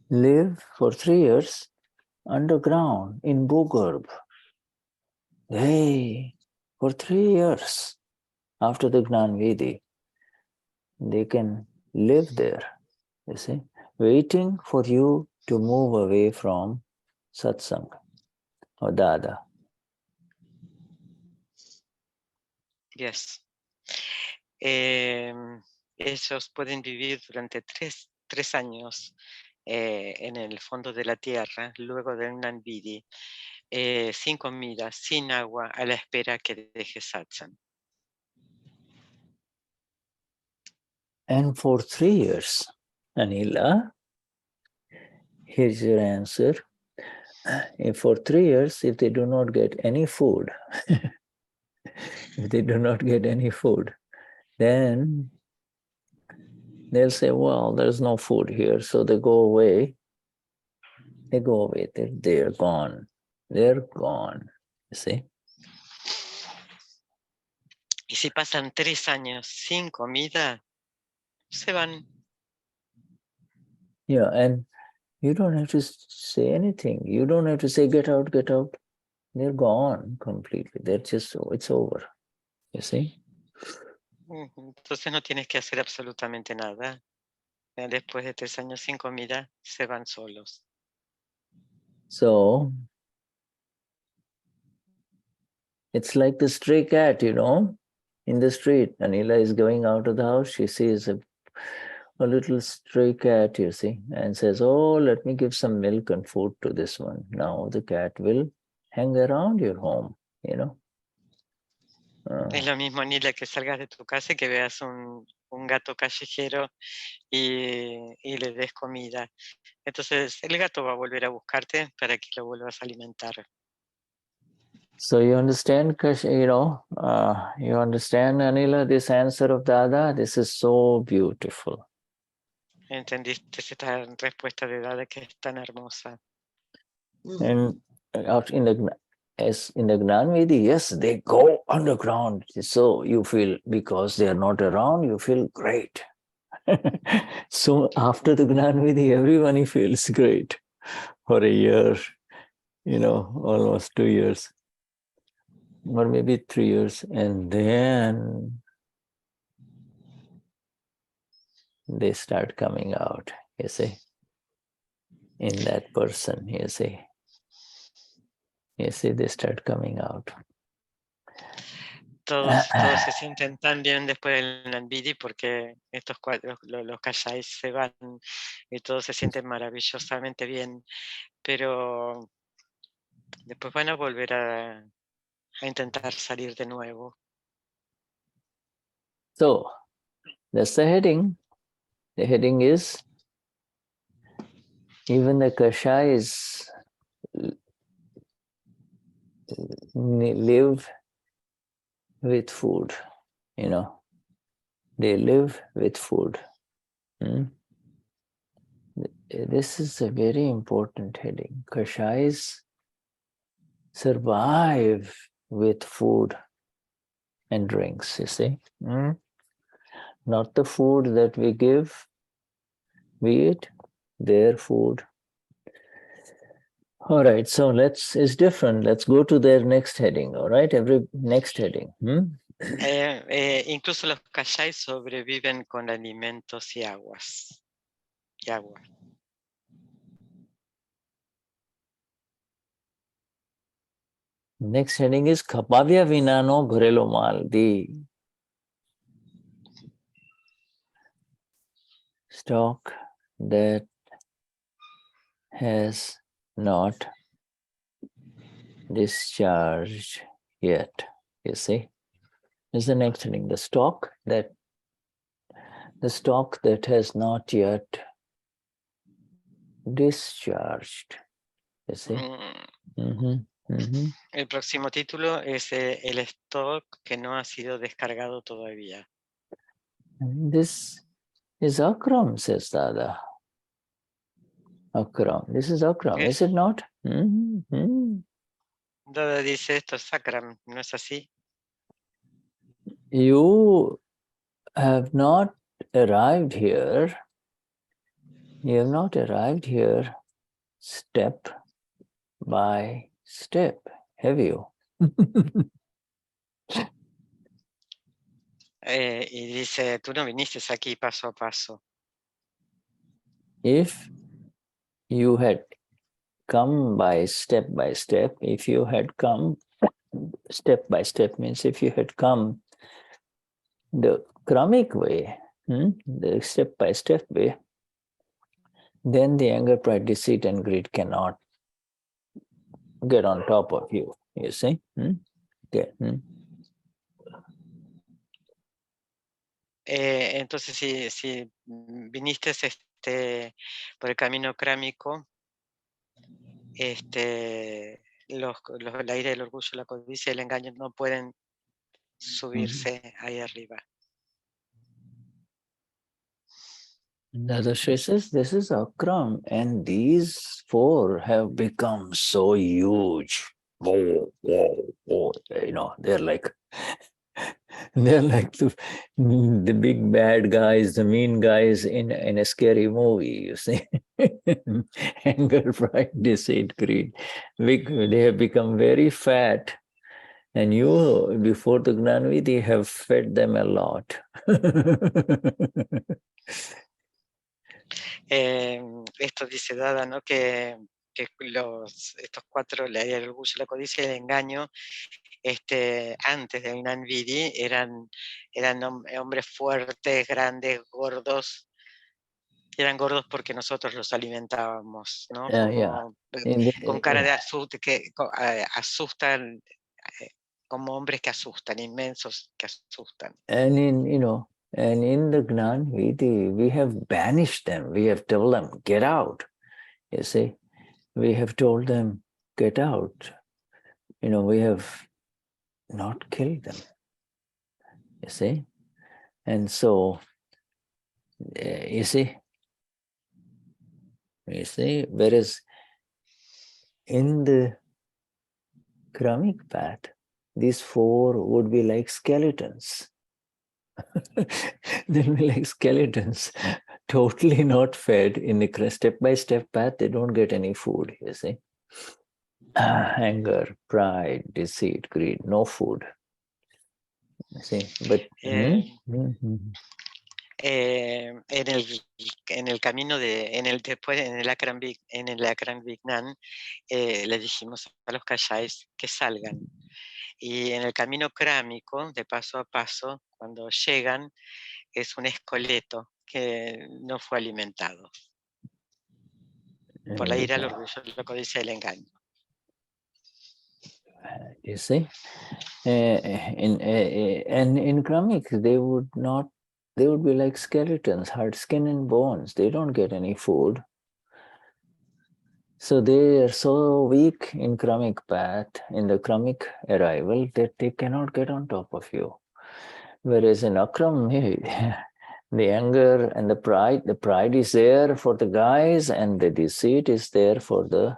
live for 3 years underground in Bhugarbh. For 3 years after the Gnani, they can live there, you see, waiting for you to move away from satsang or Dada. Yes. Ellos pueden vivir durante 3 años en el fondo de la tierra, luego de un Gnani, sin comida, sin agua, a la espera que deje satsang. And for 3 years, Anila, here's your answer. For 3 years, if they do not get any food, then they'll say, well, there's no food here, so they go away. They're gone. They're gone, you see. Y si pasan 3 años sin comida, se van. Yeah, and you don't have to say anything. You don't have to say, get out, get out. They're gone completely. It's over, you see. Entonces no tienes que hacer absolutamente nada. Después de 3 años sin comida, se van solos. So, it's like the stray cat, in the street. Anila is going out of the house. She sees a little stray cat, you see, and says, oh, let me give some milk and food to this one. Now the cat will hang around your home, Es lo mismo, Nila, que salgas de tu casa y que veas un gato callejero y le des comida. Entonces el gato va a volver a buscarte para que lo vuelvas a alimentar. So you understand, you understand, Anila, this answer of Dada? This is so beautiful. ¿Entendiste esta respuesta de Dada que es tan hermosa? And in the Gnani, yes, they go underground. So you feel, because they are not around, you feel great. So after the Gnani, everyone feels great for a year, almost 2 years, or maybe 3 years. And then they start coming out, you see, in that person, you see. You see, they start coming out. todos se sienten tan bien después del Nandvidi porque estos cuatro, los Kashayas se van y todos se sienten maravillosamente bien, pero después van a volver a intentar salir de nuevo. So, that's the heading. The heading is, even the Kashayas live with food, you know. They live with food. This is a very important heading. Kashayas survive with food and drinks, you see. Not the food that we give, we eat, their food. All right, so it's different. Let's go to their next heading, all right? Next heading. Incluso los Kashayas sobreviven con alimentos y aguas. Y agua. Next heading is Kapavya Vinano Bharelo Mal, the stock that has not discharged yet. You see, is the next heading. The stock that has not yet discharged. You see. El próximo título es el stock que no ha sido descargado todavía. This is Akram, says Dada. Akram. This is Akram, is it not? Dada dice esto es Akram, ¿no es así? You have not arrived here. You have not arrived here step by step, have you? Y dice, tú no viniste aquí paso a paso. If you had come by step, if you had come step by step, means if you had come the kramic way, the step by step way, then the anger, pride, deceit, and greed cannot get on top of you, you see? Okay. Entonces, si viniste por el camino krámico, el aire, el orgullo, la codicia y el engaño no pueden subirse ahí arriba. Dadashri says, this is Akram, and these four have become so huge. You know, they're like the big bad guys, the mean guys in a scary movie, you see. Anger, pride, deceit, greed. They have become very fat. And you, before the Gnanvidi, have fed them a lot. Esto dice Dada, ¿no? Que estos cuatro, el orgullo, la codicia y el engaño, antes de Gnanvidi eran hombres fuertes, grandes, gordos. Eran gordos porque nosotros los alimentábamos, ¿no? Con cara de que asustan, como hombres que asustan, inmensos que asustan. And in the Gnanvidi, we have banished them. We have told them, get out. You see, we have told them, get out. We have not killed them. You see, and so you see, whereas in the Kramic path, these four would be like skeletons. They'll be like skeletons, totally not fed. In the step-by-step path, they don't get any food, you see. Anger, pride, deceit, greed, no food. You see, but en el camino después en el Akram Vignan le dijimos a los Kashayas que salgan. Y en el camino krámico, de paso a paso, cuando llegan, es un esqueleto que no fue alimentado por la ira, el orgullo, la codicia y el engaño. You see, and in Kramik, they would be like skeletons, hard skin and bones. They don't get any food. So they are so weak in Kramik path, in the Kramik arrival, that they cannot get on top of you. Whereas in Akram, the anger and the pride is there for the guys, and the deceit is there for the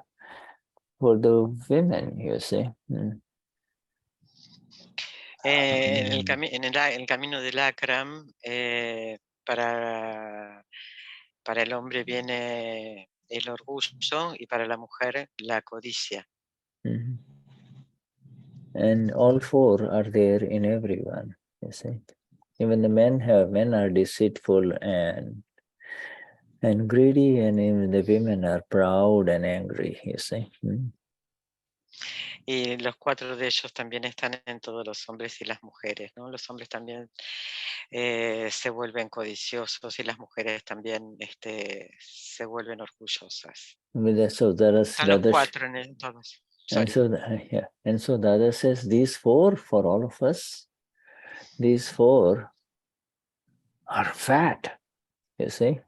women, you see. En el camino del Akram, para el hombre viene el orgullo y para la mujer la codicia. And all four are there in everyone, you see. Even the men are deceitful and greedy, and even the women are proud and angry, you see. Y los cuatro de ellos también están en todos los hombres y las mujeres, ¿no? Los hombres también se vuelven codiciosos y las mujeres también se vuelven orgullosas. Están los cuatro en todos. And so Dada says, these four, for all of us, these four are fat, you see,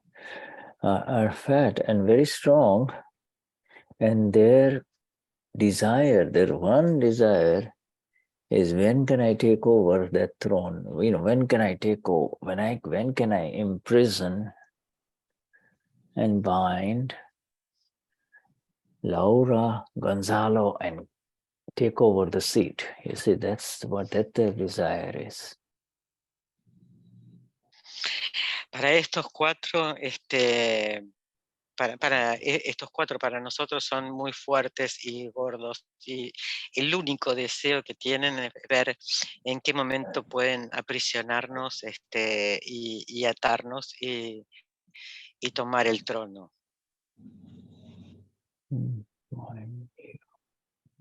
are fat and very strong, and their desire, their one desire is, when can I take over that throne? You know, when can I take over? When can I imprison and bind Laura, Gonzalo, and take over the seat? You see, that's what their desire is. Para estos cuatro, estos cuatro para nosotros son muy fuertes y gordos, y el único deseo que tienen es ver en qué momento pueden aprisionarnos y atarnos y tomar el trono.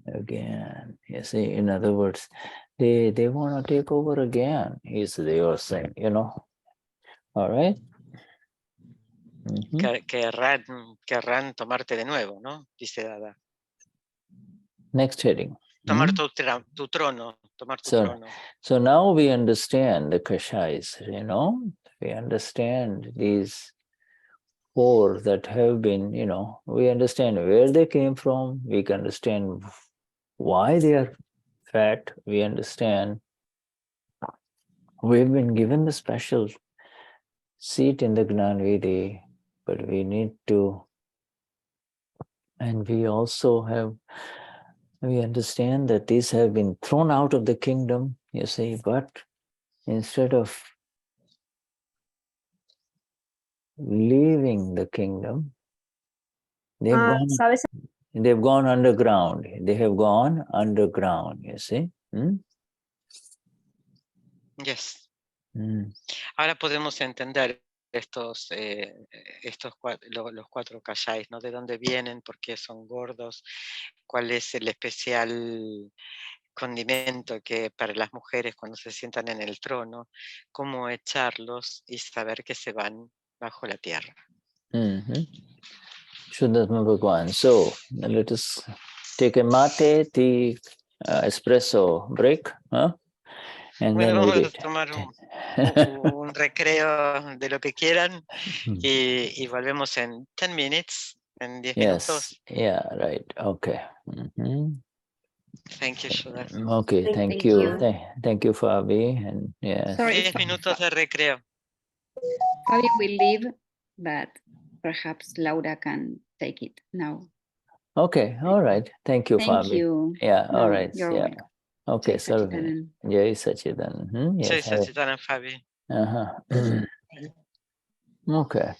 Again, you see, in other words, they want to take over again, they were saying, you know. All right. Querrán tomarte de nuevo, ¿no? Dice Dada. Next heading. Tomar tu trono, tomar tu trono. So now we understand the Kashayas, you know. We understand these four that have been, you know, we understand where they came from. We can understand why they are fat. We understand we've been given the special seat in the Gnanvedi, but we need to, and we also have, we understand that these have been thrown out of the kingdom, you see, but instead of leaving the kingdom, they've gone underground. They have gone underground, you see. Yes. Ahora podemos entender los cuatro Kashayas, ¿no? De dónde vienen, por qué son gordos, cuál es el especial condimento que para las mujeres cuando se sientan en el trono, cómo echarlos y saber que se van bajo la tierra. Shuddhatma Bhagwan. So let us take a mate, tea, espresso break, huh? And bueno, then vamos a tomar un recreo de lo que quieran y volvemos en 10 minutes, en 10 minutos. Yeah, right. Okay. Thank you, Shuddha. Okay, thank you. Thank you, Fabi. And yes. 10 minutos de recreo. Fabi will leave, but perhaps Laura can take it now. Okay, all right. Thank you, Fabi. Thank you. Yeah, all right. You're welcome. Okay, so Jai Sachidanand. Jai Yes, Sachidanand, Fabi. Okay.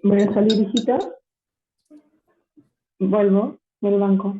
Voy a salir, hijita. Vuelvo del banco.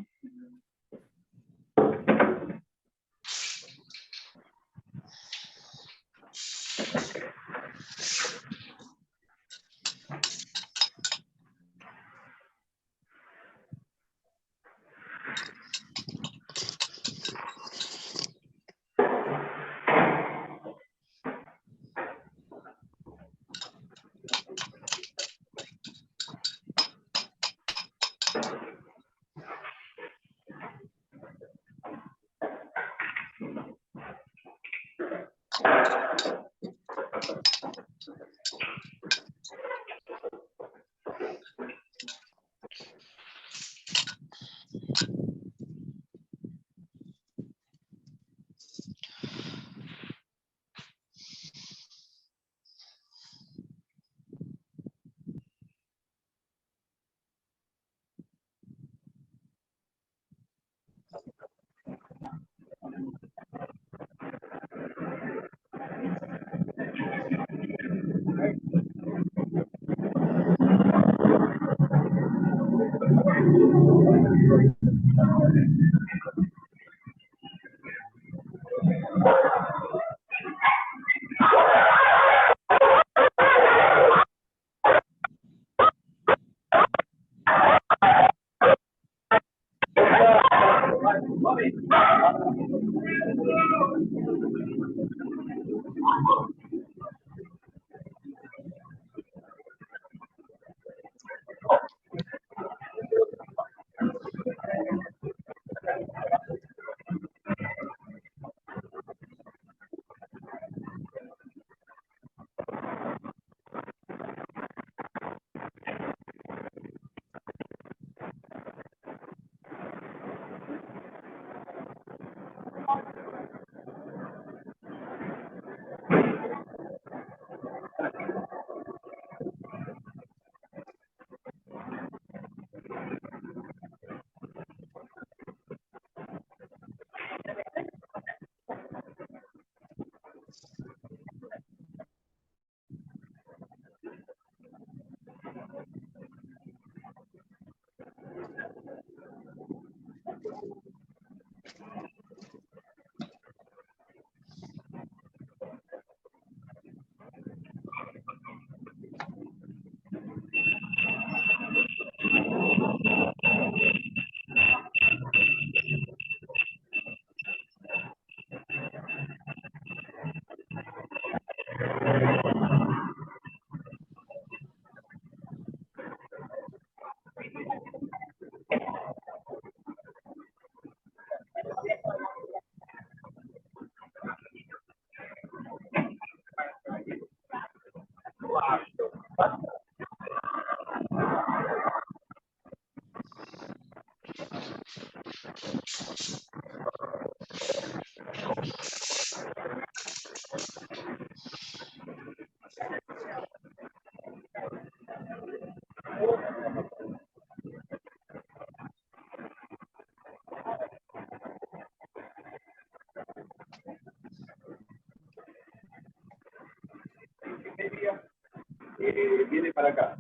Viene para acá.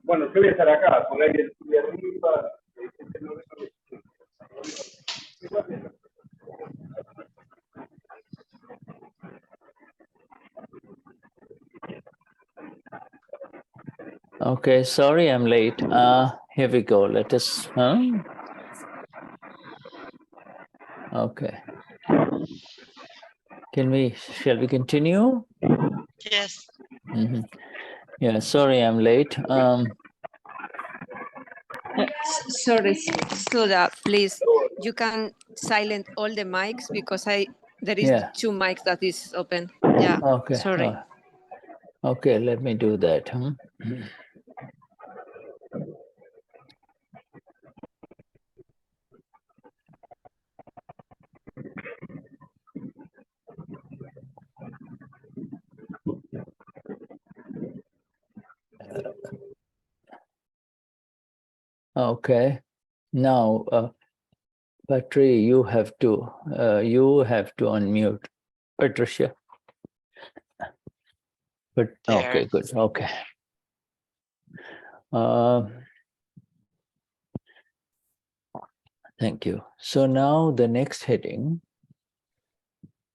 Bueno, yo voy a estar acá, por ahí de arriba. Okay, sorry I'm late. Here we go. Let us. Okay. Shall we continue? Yes. Yeah, sorry I'm late. Sorry, Sudha, please, you can silent all the mics because there is 2 mics that is open. Yeah. Okay. Sorry. Okay, let me do that. Okay. Now, Patricia, you have to unmute Patricia. But okay, good. Okay. Thank you. So now the next heading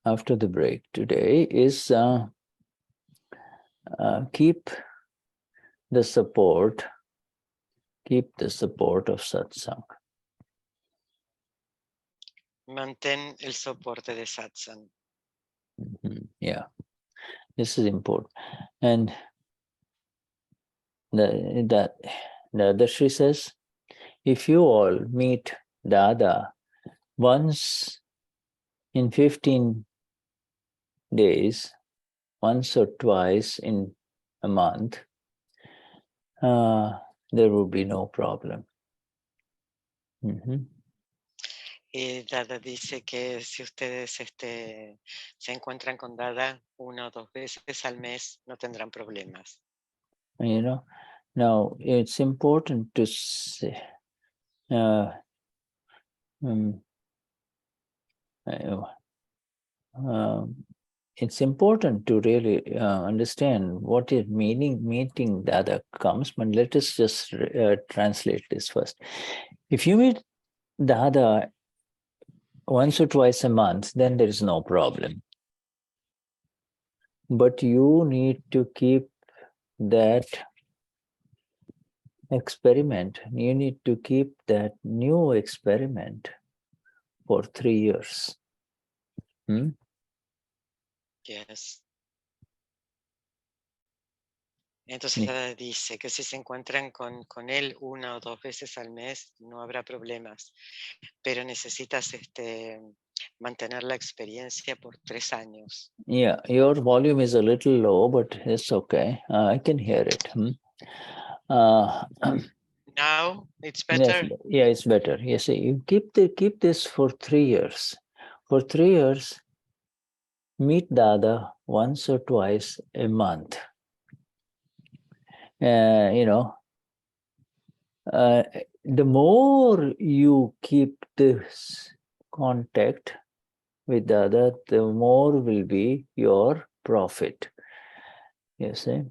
after the break today is keep the support of satsang. Mantén el soporte de satsang. Yeah, this is important. And the Dadashri says, if you all meet Dada once in 15 days, once or twice in a month, there will be no problem. Y Dada dice que si ustedes se encuentran con Dada 1 o 2 veces al mes, no tendrán problemas. You know, now it's important to say, it's important to really understand what is meeting Dada comes, but let us just translate this first. If you meet Dada once or twice a month, then there is no problem. But you need to keep that experiment. You need to keep that new experiment for 3 years. Yes. Entonces Dada dice que si se encuentran con él 1 o 2 veces al mes, no habrá problemas. Pero necesitas mantener la experiencia por 3 años. Yeah, your volume is a little low, but it's okay. I can hear it. Now it's better. Yes, yeah, it's better. You see, you keep this for 3 years. For 3 years, meet Dada once or twice a month. The more you keep this contact with Dada, the more will be your profit. You see?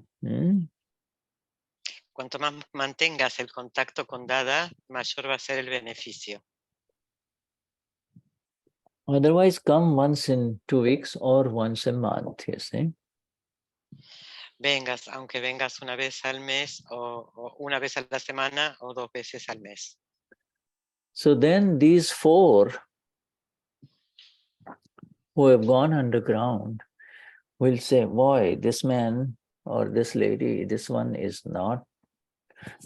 Cuanto más mantengas el contacto con Dada, mayor va a ser el beneficio. Otherwise, come once in 2 weeks or once a month, you see. Aunque vengas 1 vez al mes o 1 vez a la semana o 2 veces al mes. So then these 4 who have gone underground will say, boy, this man or this lady, this one is not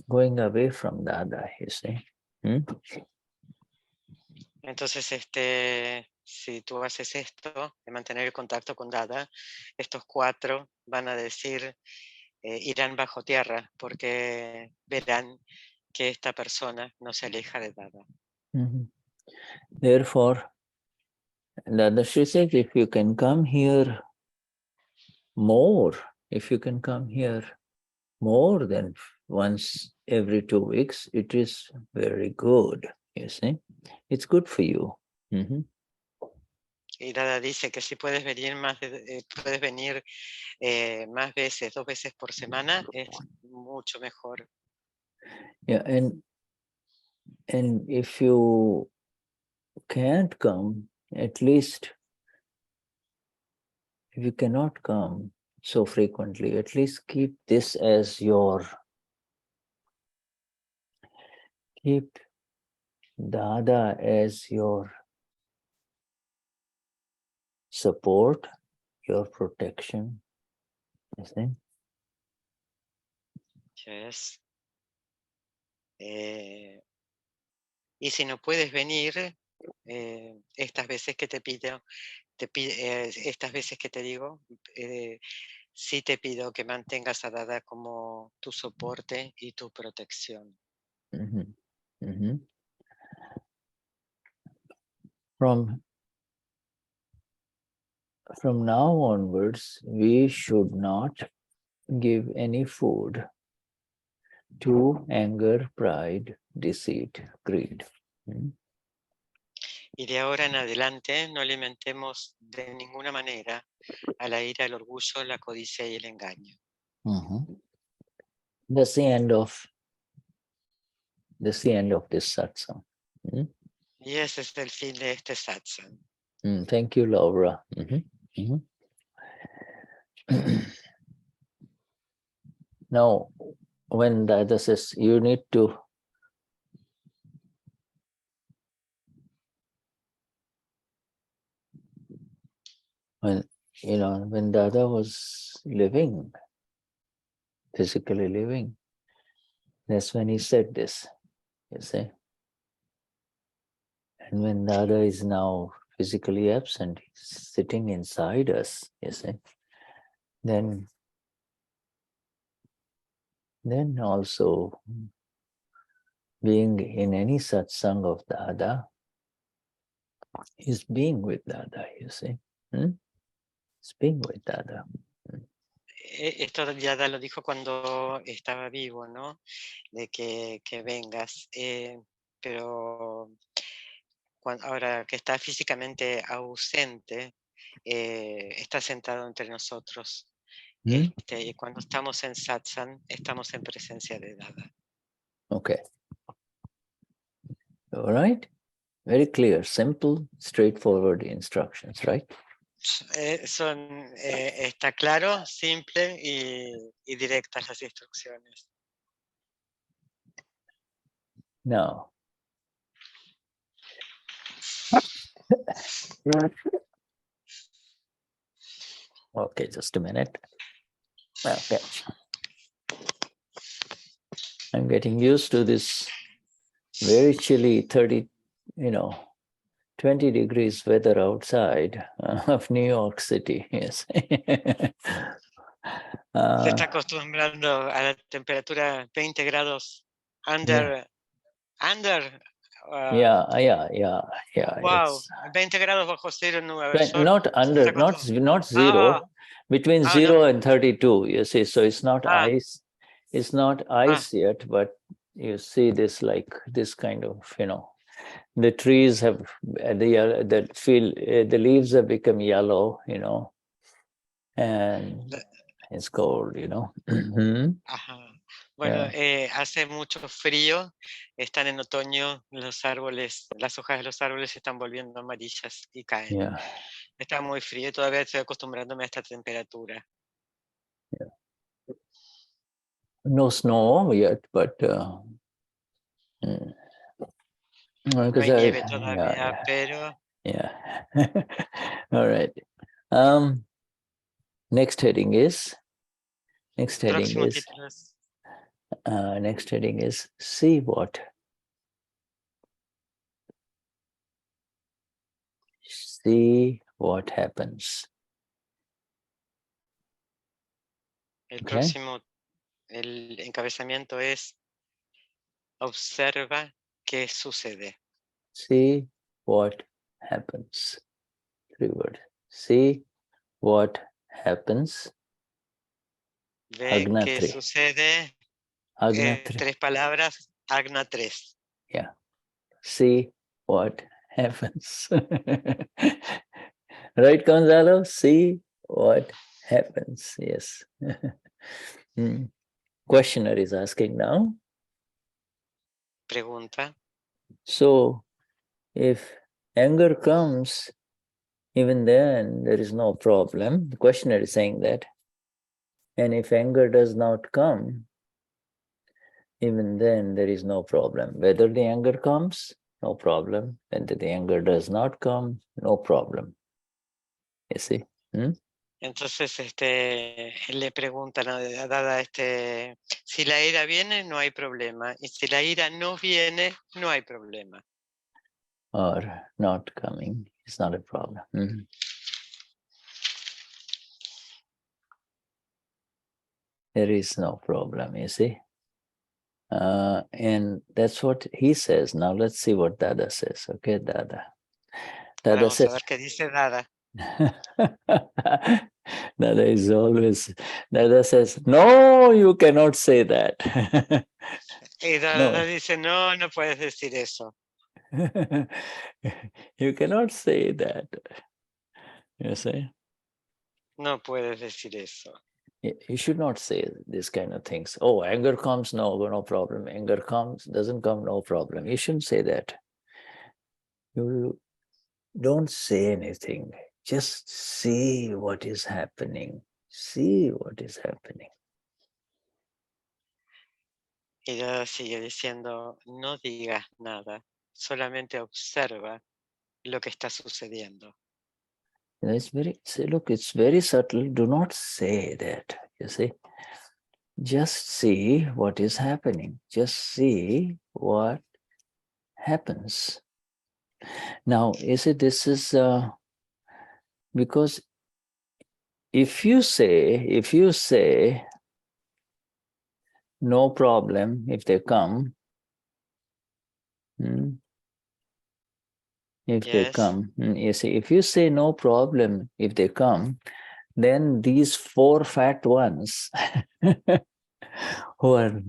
going away from Dada, you see. Entonces, si tú haces esto, de mantener el contacto con Dada, estos 4 van a decir, irán bajo tierra, porque verán que esta persona no se aleja de Dada. Therefore, Dadashri says, if you can come here more, more than once every 2 weeks, it is very good, you see. It's good for you. Y Dada dice que si puedes venir más veces, 2 veces por semana, es mucho mejor. Yeah, and if you can't come, at least if you cannot come so frequently, at least keep this as keep Dada as your support, your protection. You see? Yes. Y si no puedes venir, estas veces que estas veces que te digo, sí te pido que mantengas a Dada como tu soporte y tu protección. From now onwards, we should not give any food to anger, pride, deceit, greed. Y de ahora en adelante no alimentemos de ninguna manera a la ira, el orgullo, la codicia y el engaño. That's the end of This is the end of this satsang. Y ese es el fin de este satsang. Thank you, Laura. Now, when Dada says you need to when Dada was living, physically living, that's when he said this, you see. And when Dada is now physically absent, he's sitting inside us, you see, then also being in any satsang of Dada is being with Dada, you see. It's being with Dada. Esto Dada lo dijo cuando estaba vivo, ¿no? De que vengas. Pero ahora que está físicamente ausente, está sentado entre nosotros. Y cuando estamos en satsang, estamos en presencia de Dada. Okay. All right. Very clear, simple, straightforward instructions, right? Está claro, simple y directas las instrucciones. Now, okay, just a minute. Okay. I'm getting used to this very chilly 20 degrees weather outside of New York City. Yes. Se está acostumbrando a la temperatura 20 grados under. Wow, 20 grados bajo cero en Nueva York. Not under, not zero, between 0 and 32. You see, so it's not ice. It's not ice yet, but you see this this kind of the trees have the leaves have become yellow, and it's cold, Bueno, hace mucho frío, están en otoño, los árboles, las hojas de los árboles se están volviendo amarillas y caen. Está muy frío y todavía estoy acostumbrándome a esta temperatura. No snow yet, but no hay nieve todavía, pero all right. Next heading is see what. See what happens. El próximo, el encabezamiento es observa qué sucede. See what happens. 3 words. See what happens. Ve qué sucede. 3 palabras. Agna 3. Yeah. See what happens. Right, Gonzalo? See what happens. Yes. Questioner is asking now. Pregunta. So, if anger comes, even then there is no problem. The questioner is saying that. And if anger does not come, even then there is no problem. Whether the anger comes, no problem. Whether the anger does not come, no problem. You see? Entonces le preguntan a Dada si la ira viene, no hay problema. Y si la ira no viene, no hay problema. Or not coming is not a problem. There is no problem, you see? And that's what he says. Now let's see what Dada says. Okay, Dada. Dada Vamos says, a ver qué dice Dada. Dada says, no, you cannot say that. Y Dada dice, no, no puedes decir eso. You cannot say that. You see? No puedes decir eso. You should not say these kind of things. Oh, anger comes, no problem. Anger comes, doesn't come, no problem. You shouldn't say that. You don't say anything. Just see what is happening. See what is happening. Y ella sigue diciendo, no digas nada, solamente observa lo que está sucediendo. Look, it's very subtle. Do not say that, you see. Just see what is happening. Just see what happens. Now, you see, this is because if you say no problem if they come, if they come, you see, if you say no problem if they come, then these 4 fat ones who are,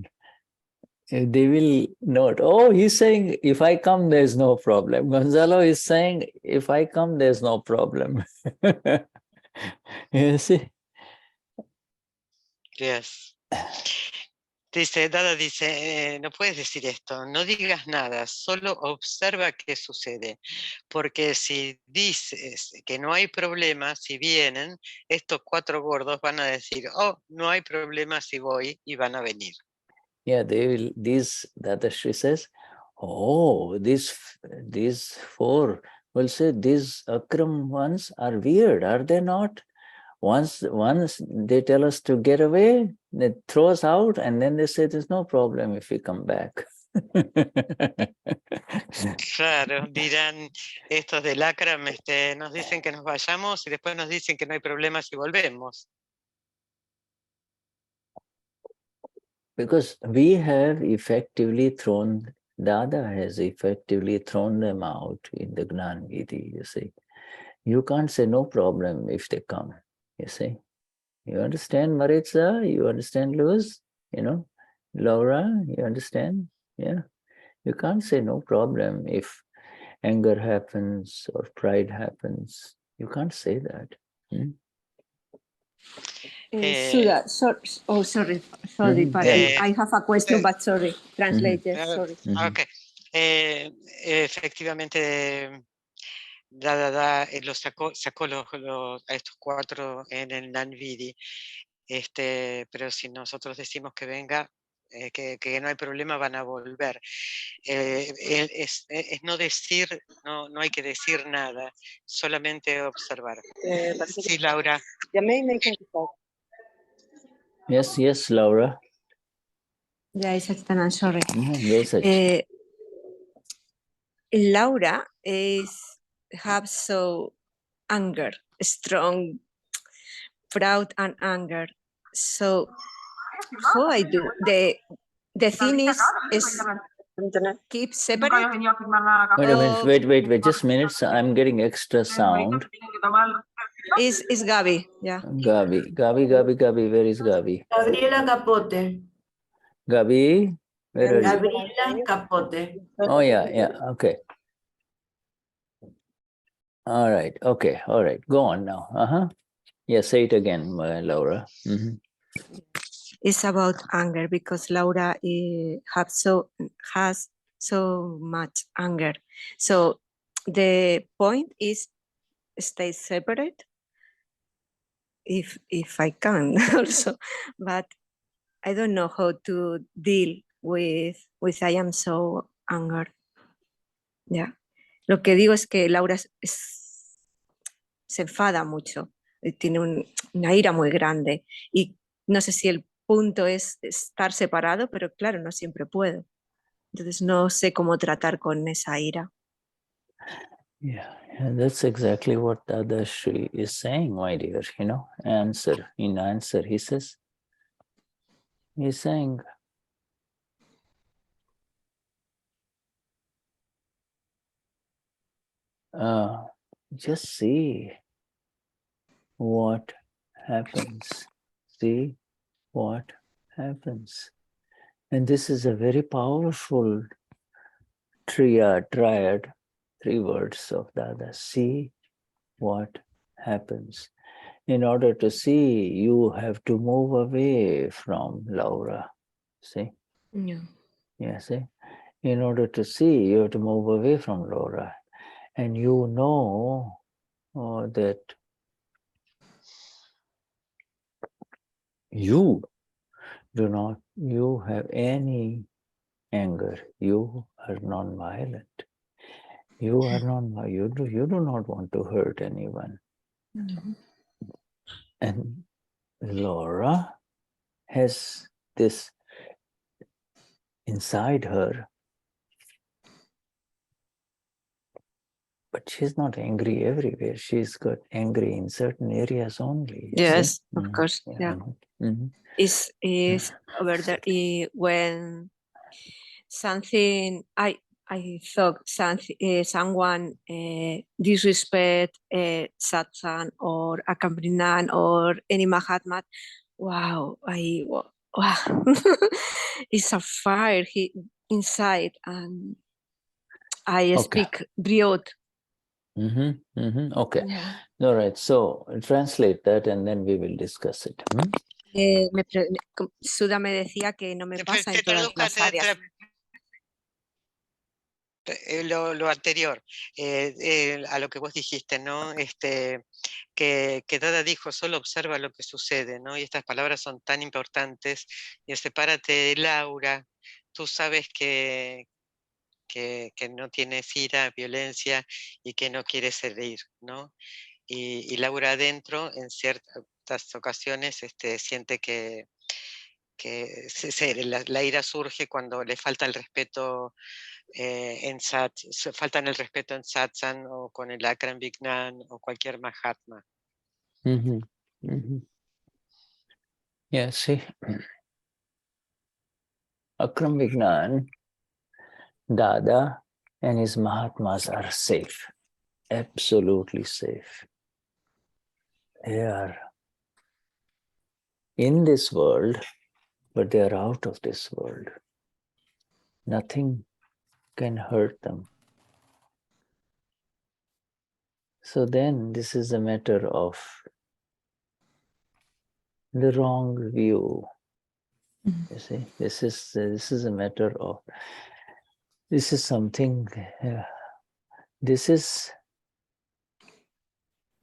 they will note, oh, he's saying if I come there's no problem. Gonzalo is saying if I come there's no problem. You see? Yes. Dice, Dada dice, no puedes decir esto, no digas nada, solo observa qué sucede, porque si dices que no hay problema, si vienen, estos 4 gordos van a decir, oh, no hay problema si voy, y van a venir. Yeah, they will, Dadashri says, oh, these 4 will say, these Akram ones are weird, are they not? Once they tell us to get away, they throw us out, and then they say there's no problem if we come back. Claro, dirán estos del Akram, nos dicen que nos vayamos y después nos dicen que no hay problema si volvemos. Because we have effectively thrown, Dada has effectively thrown them out in the Gnani Giti, you see. You can't say no problem if they come, you see. You understand, Maritza? You understand, Luz? You know, Laura, you understand? Yeah. You can't say no problem if anger happens or pride happens. You can't say that. Sudha, sorry, I have a question, but sorry, translated, sorry. Okay. Efectivamente, Dada los sacó a estos 4 en el Nanvidi, pero si nosotros decimos que venga, que no hay problema, van a volver. Es no decir, no hay que decir nada, solamente observar. Sí, Laura. Yes, Laura. Yeah, Satana, sorry. Yes, Laura have so anger, strong, proud and anger. So how I do? The thing is keep separate. Wait, just minutes. I'm getting extra sound. Is Gabi, yeah. Gabi, where is Gabi? Gabriela Capote. Gabi, where are you? Gabriela Capote. Oh yeah, okay. All right, okay, all right. Go on now. Yeah, say it again, Laura. It's about anger because Laura has so much anger. So the point is stay separate if I can also, but I don't know how to deal with I am so angry. Yeah. Lo que digo es que Laura se enfada mucho, tiene una ira muy grande y no sé si el punto es estar separado, pero claro, no siempre puedo. Entonces no sé cómo tratar con esa ira. Yeah, that's exactly what Dadashri is saying, my dear. You know, in answer, he's saying, just see what happens. See what happens. And this is a very powerful triad, 3 words of Dada. See what happens. In order to see, you have to move away from Laura. See? Yeah. Yeah, see? In order to see, you have to move away from Laura. And you know that you have any anger. You are non-violent. You are you do not want to hurt anyone. And Laura has this inside her, but she's not angry everywhere. She's got angry in certain areas only. Yes, See? of course. Yeah. Mm-hmm. Is over there when something I thought something someone disrespect Satsang or Akram Vignan or any Mahatma. Wow, wow. It's a fire inside, and I speak briot. Okay. Yeah. All right. So translate that and then we will discuss it. Sudha me decía que no me pasa en todas las áreas. Lo anterior, a lo que vos dijiste, ¿no? Que Dada dijo, solo observa lo que sucede, ¿no? Y estas palabras son tan importantes. Y sepárate de Laura, tú sabes que no tienes ira, violencia y que no quieres herir, ¿no? Y Laura adentro, en ciertas ocasiones, siente que la ira surge cuando le falta el respeto faltan el respeto en Satsang o con el Akram Vignan o cualquier Mahatma. Yeah, see, Akram Vignan, Dada, and his Mahatmas are safe, absolutely safe. They are in this world, but they are out of this world. Nothing can hurt them. So then this is a matter of the wrong view. You see, this is a matter of, this is something, this is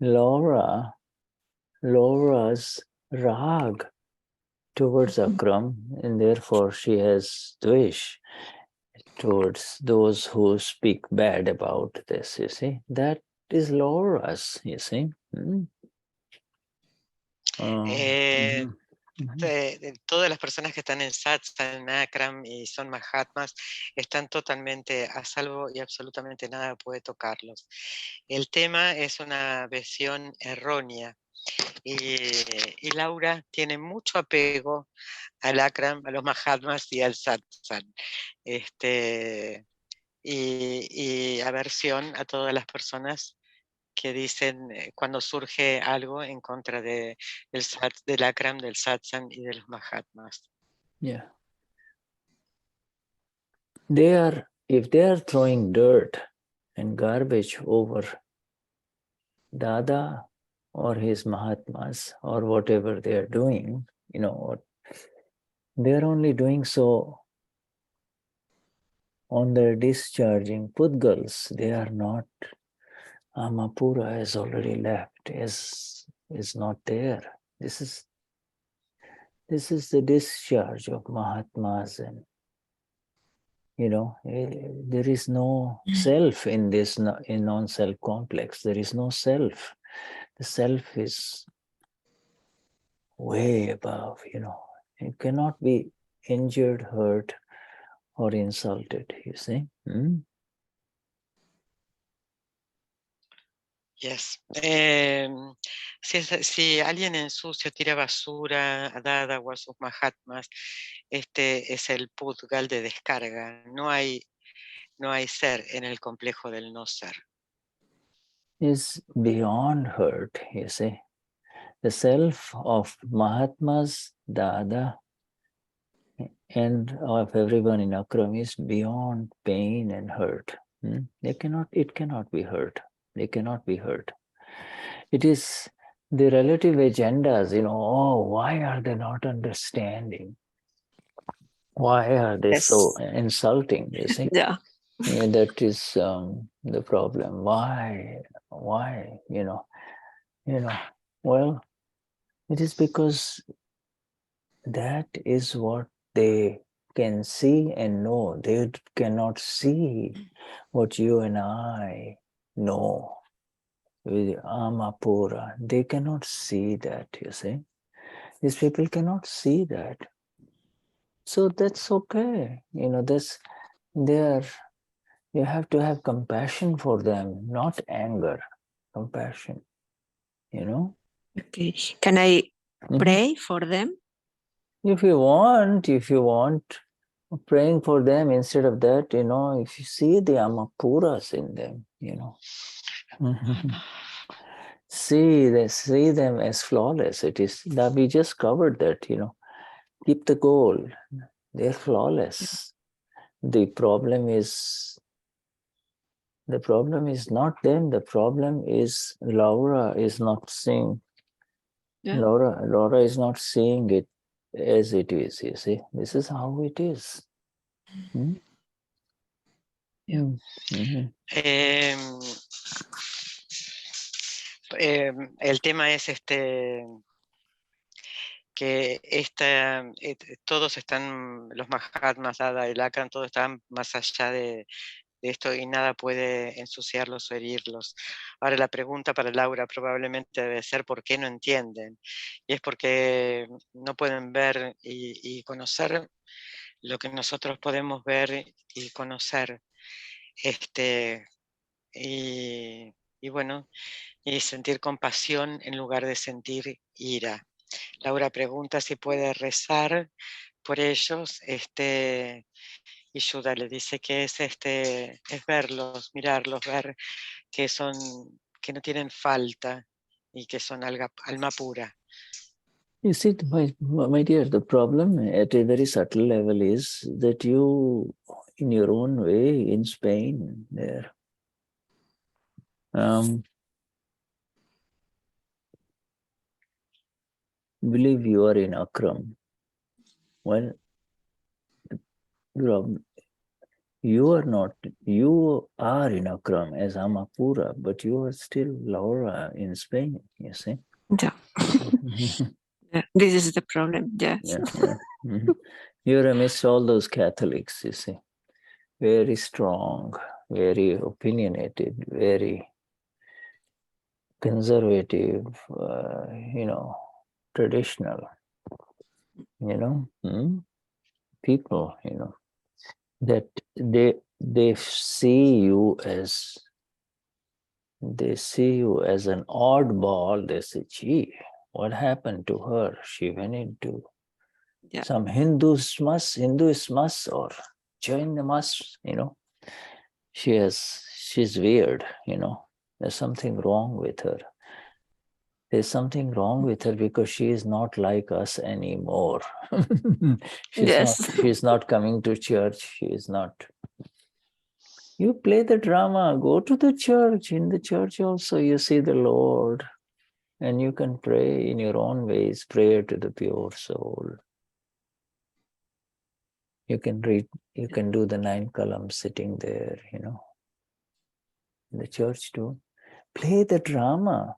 Laura's rag towards Akram, and therefore she has dvesh towards those who speak bad about this, you see. That is Laura's, you see. Todas las personas que están en Satsang, en Akram y son Mahatmas están totalmente a salvo y absolutamente nada puede tocarlos. El tema es una visión errónea y Laura tiene mucho apego al Akram, a los Mahatmas y al Satsang. Y aversión a todas las personas que dicen cuando surge algo en contra del Akram, del Satsang y de los Mahatmas. Yeah. If they are throwing dirt and garbage over Dada or his Mahatmas or whatever they are doing, you know, they are only doing so on their discharging Pudgals. They are not, Amapura has already left, is not there. This is the discharge of Mahatmas, and you know, there is no self in this, in non-self complex. There is no self. The self is way above, you know. It cannot be injured, hurt, or insulted, you see. Yes. Si alguien ensucia, tira basura a Dada o a sus Mahatmas, es el Pudgal de descarga. No hay ser en el complejo del no ser. Is beyond hurt, you see. The self of Mahatmas, Dada, and of everyone in Akram is beyond pain and hurt. It cannot be hurt. They cannot be hurt. It is the relative agendas, oh, why are they not understanding? Why are they so insulting, you see? Yeah. Yeah, that is the problem. Why, well, it is because that is what they can see and know. They cannot see what you and I know with Amapura. They cannot see that, you see. These people cannot see that. So that's okay. That's there. You have to have compassion for them, not anger, compassion, Okay. Can I pray for them? If you want, praying for them instead of that, if you see the Amapuras in them, see them as flawless. It is that we just covered that, keep the goal. They're flawless. The problem is not them. The problem is Laura is not seeing. Yeah. Laura is not seeing it as it is. You see, this is how it is. Yeah. El tema es que todos están, los Mahatmas, Dada, el Akram, todos están más allá de esto y nada puede ensuciarlos o herirlos. Ahora la pregunta para Laura probablemente debe ser ¿por qué no entienden? Y es porque no pueden ver y conocer lo que nosotros podemos ver y conocer. Y bueno, y sentir compasión en lugar de sentir ira. Laura pregunta si puede rezar por ellos, y Shuddha le dice que es verlos, mirarlos, ver que no tienen falta y que son alma pura. You see, my dear, the problem at a very subtle level is that you, in your own way, in Spain, there, believe you are in Akram. Well, you are not. You are in Akram as Amapura, but you are still Laura in Spain. You see. Yeah. This is the problem. Yes. Yeah. You're amidst all those Catholics. You see, very strong, very opinionated, very conservative, traditional, people, that they see you as an oddball. They say, gee, what happened to her? She went into some Hinduist mass or joined the mass, she's weird, there's something wrong with her. There's something wrong with her because she is not like us anymore. She's not coming to church. She is not. You play the drama, go to the church. In the church also you see the Lord, and you can pray in your own ways, prayer to the pure soul. You can read, you can do the 9 columns sitting there, in the church too. Play the drama.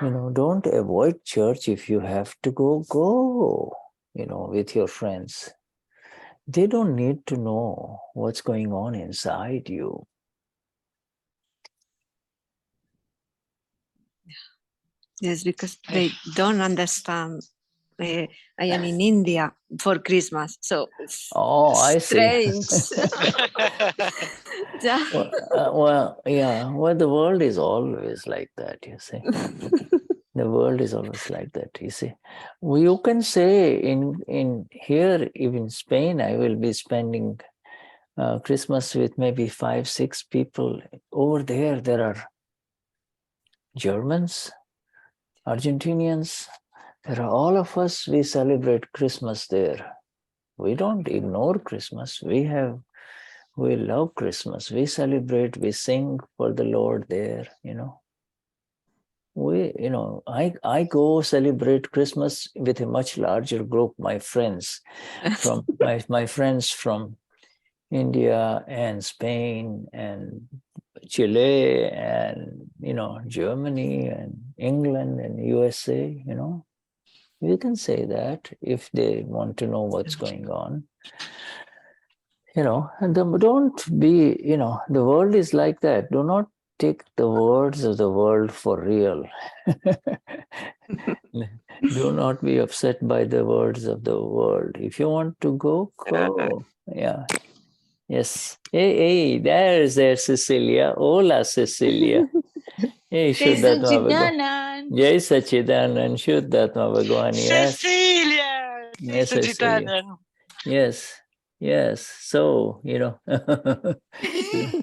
Don't avoid church. If you have to go, with your friends. They don't need to know what's going on inside you. Yes, because they don't understand. I am in India for Christmas, so it's strange. Yeah. Well, the world is always like that, you see. The world is always like that, you see. You can say in here, even Spain, I will be spending Christmas with maybe 5-6 people. Over there are Germans, Argentinians. There are all of us. We celebrate Christmas there. We don't ignore Christmas. We love Christmas. We celebrate. We sing for the Lord there. I go celebrate Christmas with a much larger group, my friends from my friends from India and Spain and Chile and Germany and England and USA. You can say that if they want to know what's going on. And don't be, the world is like that. Do not take the words of the world for real. Do not be upset by the words of the world. If you want to go, go. Yeah. Yes. Hey, there's Cecilia. Hola, Cecilia. Hey, Shuddhatma Bhagwan. Jai Sachidanan, Shuddhatma Bhagwan. Yes. Cecilia. Yes, Cecilia. Yes. Yes. So,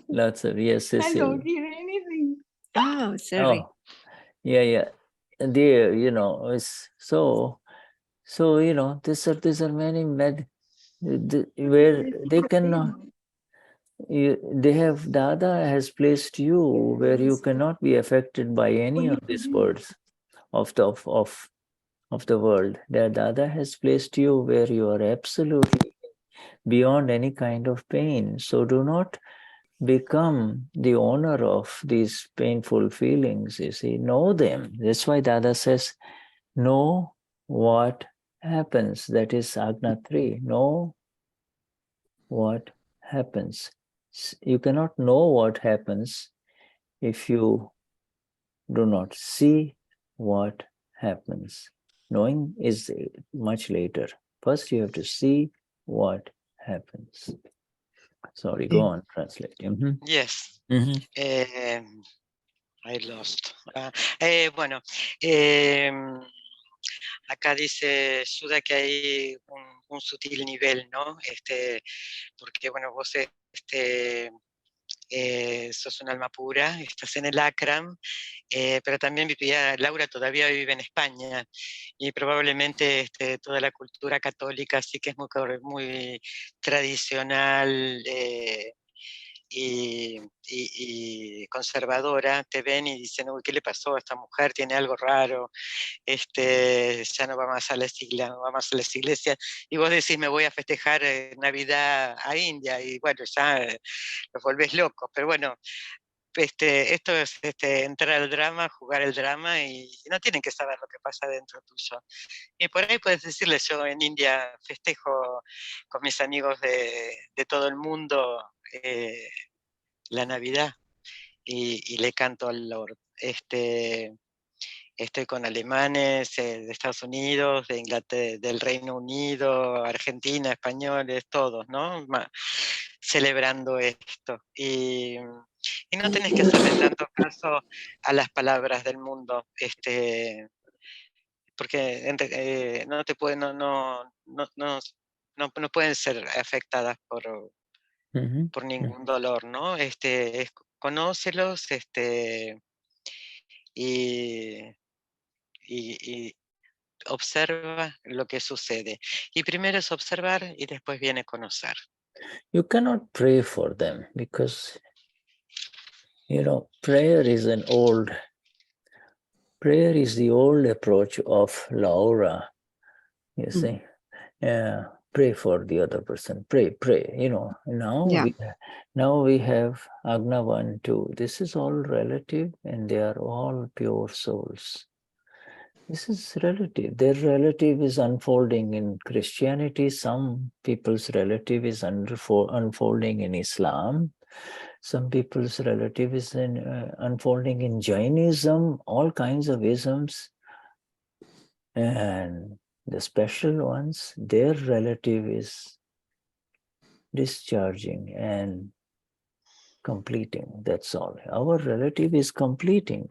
lots of yes, Cecilia. I don't hear anything. Oh, sorry. Oh, yeah. There, it's so these are many where they cannot. They have Dada has placed you where you cannot be affected by any of these words of the world. Their Dada has placed you where you are absolutely beyond any kind of pain. So do not become the owner of these painful feelings. You see, know them. That's why Dada says, know what happens. That is Agna 3. Know what happens. You cannot know what happens if you do not see what happens. Knowing is much later. First, you have to see what happens. Sorry, go on, translate. Yes. I lost. Bueno, acá dice Shuddha que hay un sutil nivel, ¿no? Porque, bueno, vos sos un alma pura, estás en el Akram, pero también Laura todavía vive en España y probablemente toda la cultura católica sí que es muy tradicional y conservadora, te ven y dicen, uy, ¿qué le pasó a esta mujer? Tiene algo raro, ya no va más a las iglesias, y vos decís, me voy a festejar Navidad a India, y bueno, ya los volvés locos, pero bueno, esto es entrar al drama, jugar el drama, y no tienen que saber lo que pasa dentro tuyo. Y por ahí puedes decirle, yo en India festejo con mis amigos de todo el mundo la Navidad y le canto al Lord. Estoy con alemanes de Estados Unidos, de Inglaterra, del Reino Unido, Argentina, españoles, todos, ¿no? Celebrando esto. Y no tenés que hacerle tanto caso a las palabras del mundo, porque no te pueden, no pueden ser afectadas por ningún dolor, ¿no? Conócelos, y observa lo que sucede. Y primero es observar y después viene conocer. You cannot pray for them because, prayer is the old approach of Laura, you see. Pray for the other person. Pray. Now we have Agna 1, 2. This is all relative and they are all pure souls. This is relative. Their relative is unfolding in Christianity. Some people's relative is unfolding in Islam. Some people's relative is unfolding in Jainism, all kinds of isms. And the special ones, their relative is discharging and completing. That's all. Our relative is completing,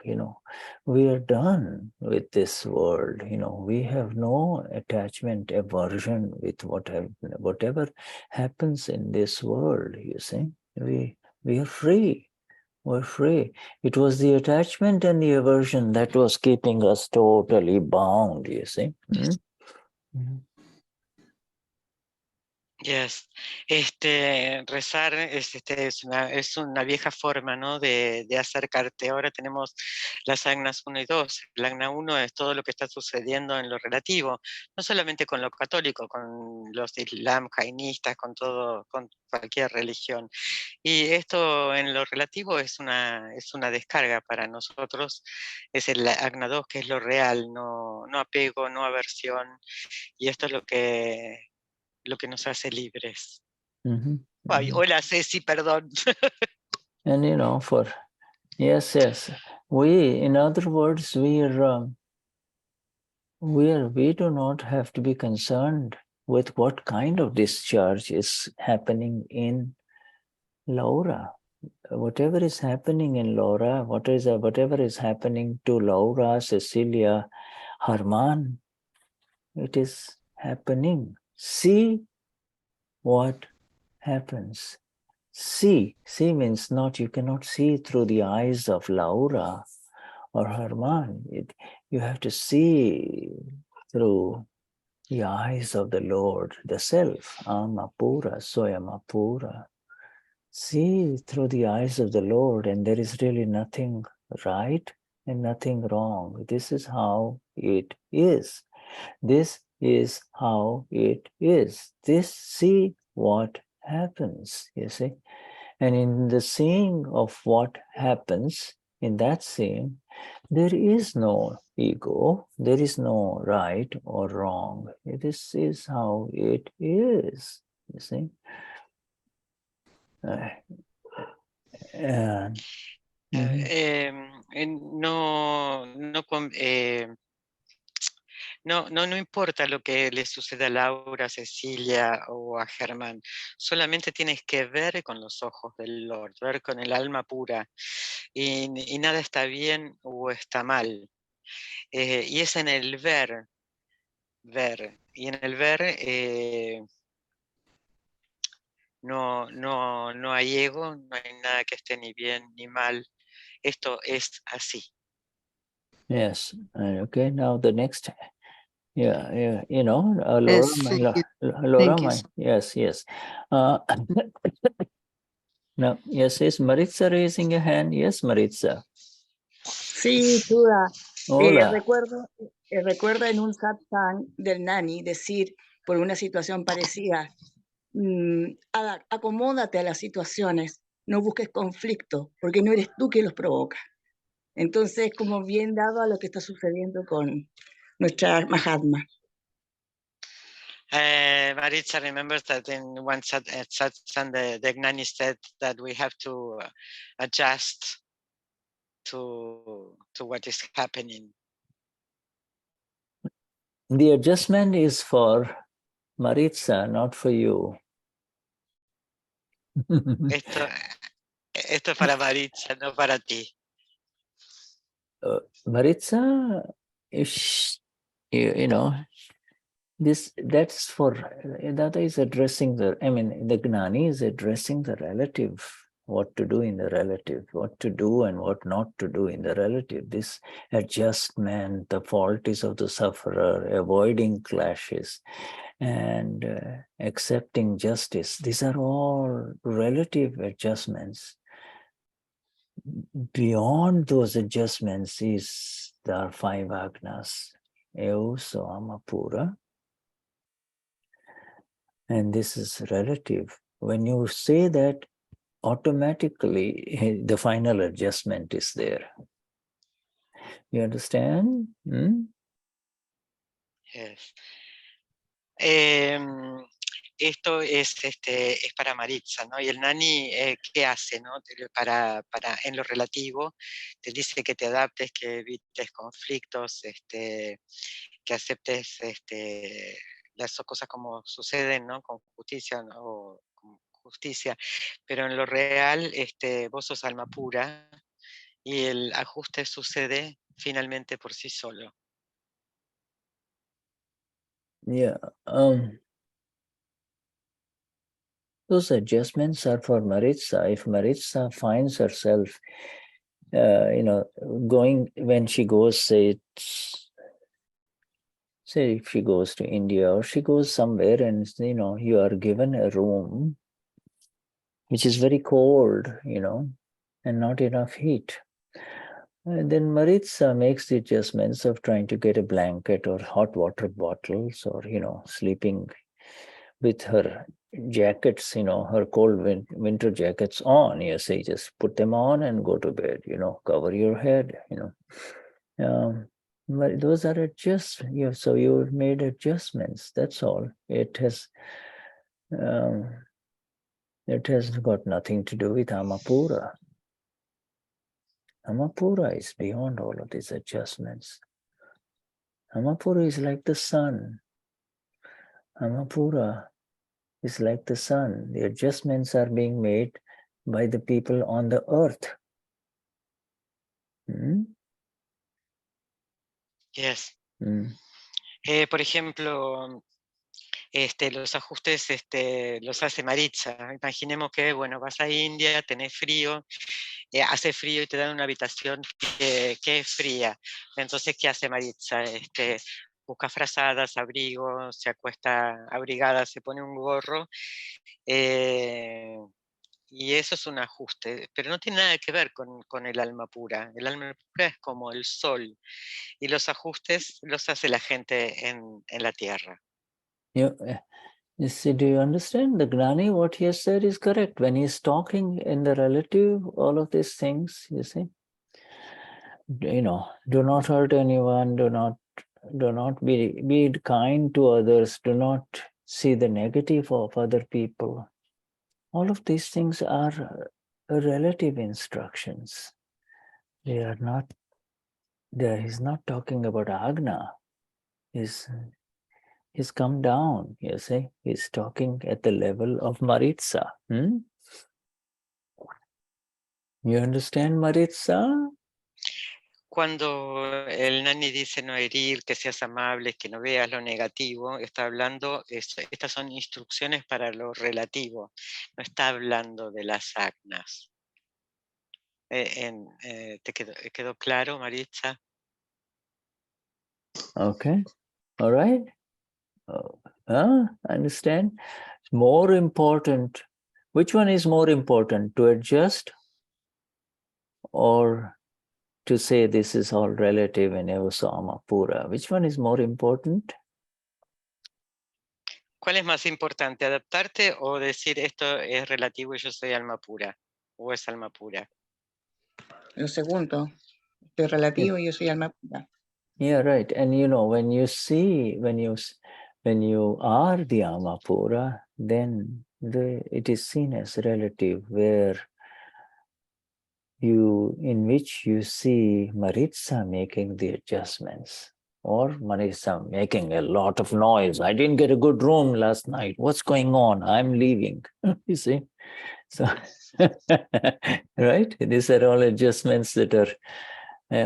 we are done with this world, we have no attachment, aversion with whatever happens in this world, you see. We are free. We're free. It was the attachment and the aversion that was keeping us totally bound, you see. Yes. Rezar es una vieja forma, ¿no? de acercarte. Ahora tenemos las agnas 1 y 2. El agna 1 es todo lo que está sucediendo en lo relativo, no solamente con lo católico, con los islam, jainistas, con cualquier religión. Y esto en lo relativo es una descarga para nosotros. Es el agna 2, que es lo real, no apego, no aversión. Y esto es lo que nos hace libres. Ay, hola Ceci, perdón. And yes, in other words, we do not have to be concerned with what kind of discharge is happening in Laura. Whatever is happening in Laura, whatever is happening to Laura, Cecilia, Harman, it is happening. See what happens. See means you cannot see through the eyes of Laura or Harman. You have to see through the eyes of the Lord, the Self, Amapura, Soyamapura. See through the eyes of the Lord, and there is really nothing right and nothing wrong. This is how it is. This is how it is. See what happens, you see. And in the seeing of what happens, in that seeing, there is no ego, there is no right or wrong. This is how it is, you see. No importa lo que le suceda a Laura, a Cecilia o a Germán, solamente tienes que ver con los ojos del Lord, ver con el alma pura, y nada está bien o está mal. Y es en el ver, y en el ver no hay ego, no hay nada que esté ni bien ni mal. Esto es así. Yes. Okay. Now the next, Laura, yes. No, yes, is Maritza raising a hand? Yes, Maritza. Sí, Shuddha. Hola. Recuerdo en un satsang del Gnani decir, por una situación parecida, acomódate a las situaciones, no busques conflicto, porque no eres tú quien los provoca. Entonces, como bien dado a lo que está sucediendo con nuestra Mahatma. Maritza remembers that in one satsang the Gnani said that we have to adjust to what is happening. The adjustment is for Maritza, not for you. Esto es para Maritza, no para ti. Maritza, that is addressing the Gnani is addressing the relative, what to do in the relative, what to do and what not to do in the relative. This adjustment, the fault is of the sufferer, avoiding clashes, and accepting justice. These are all relative adjustments. Beyond those adjustments is there are 5 agnas, Eu, Soama, Pura. And this is relative. When you say that, automatically the final adjustment is there. You understand? Yes. Esto es para Maritza, ¿no? Y el Gnani, ¿qué hace, no? En lo relativo, te dice que te adaptes, que evites conflictos, que aceptes las cosas como suceden, ¿no? Con justicia, ¿no? O con justicia. Pero en lo real, vos sos alma pura y el ajuste sucede finalmente por sí solo. Yeah. Those adjustments are for Maritza. If Maritza finds herself, going, when she goes, say, say if she goes to India or she goes somewhere and, you know, you are given a room which is very cold, you know, and not enough heat. And then Maritza makes the adjustments of trying to get a blanket or hot water bottles or, you know, sleeping with her jackets, you know, her cold winter jackets on. You say, just put them on and go to bed, you know, cover your head, you know. But those are so you've made adjustments, that's all. It has got nothing to do with Amapura. Amapura is beyond all of these adjustments. Amapura is like the sun. Amapura is like the sun. The adjustments are being made by the people on the earth. Yes. Por ejemplo, los ajustes los hace Maritza. Imaginemos que, bueno, vas a India, tenés frío, hace frío y te dan una habitación que es fría. Entonces, ¿qué hace Maritza? Busca frazadas, abrigo, se acuesta abrigada, se pone un gorro. Y eso es un ajuste, pero no tiene nada que ver con el alma pura. El alma pura es como el sol, y los ajustes los hace la gente en la tierra. You see, do you understand? The Gnani, what he has said is correct. When he's talking in the relative, all of these things, you see, you know, do not hurt anyone, do not be kind to others, do not see the negative of other people. All of these things are relative instructions. They are not, he's not talking about Agna. He's come down, you see. He's talking at the level of Maritza. You understand, Maritza? Cuando el Gnani dice no herir, que seas amable, que no veas lo negativo, está hablando, estas son instrucciones para lo relativo, no está hablando de las agnas. ¿Te quedó claro, Maritza? Okay, all right. Understand? More important. Which one is more important, to adjust or to say this is all relative and also Amapura? Which one is more important? ¿Cuál es más importante, adaptarte o decir esto es relativo y yo soy alma pura? ¿O es alma pura? Lo segundo, esto es relativo y yo soy alma pura. Yeah, right. And you know, when you are the Amapura, then it is seen as relative, where in which you see Maritza making the adjustments, or Maritza making a lot of noise. I didn't get a good room last night. What's going on? I'm leaving. You see? So, right? These are all adjustments that are,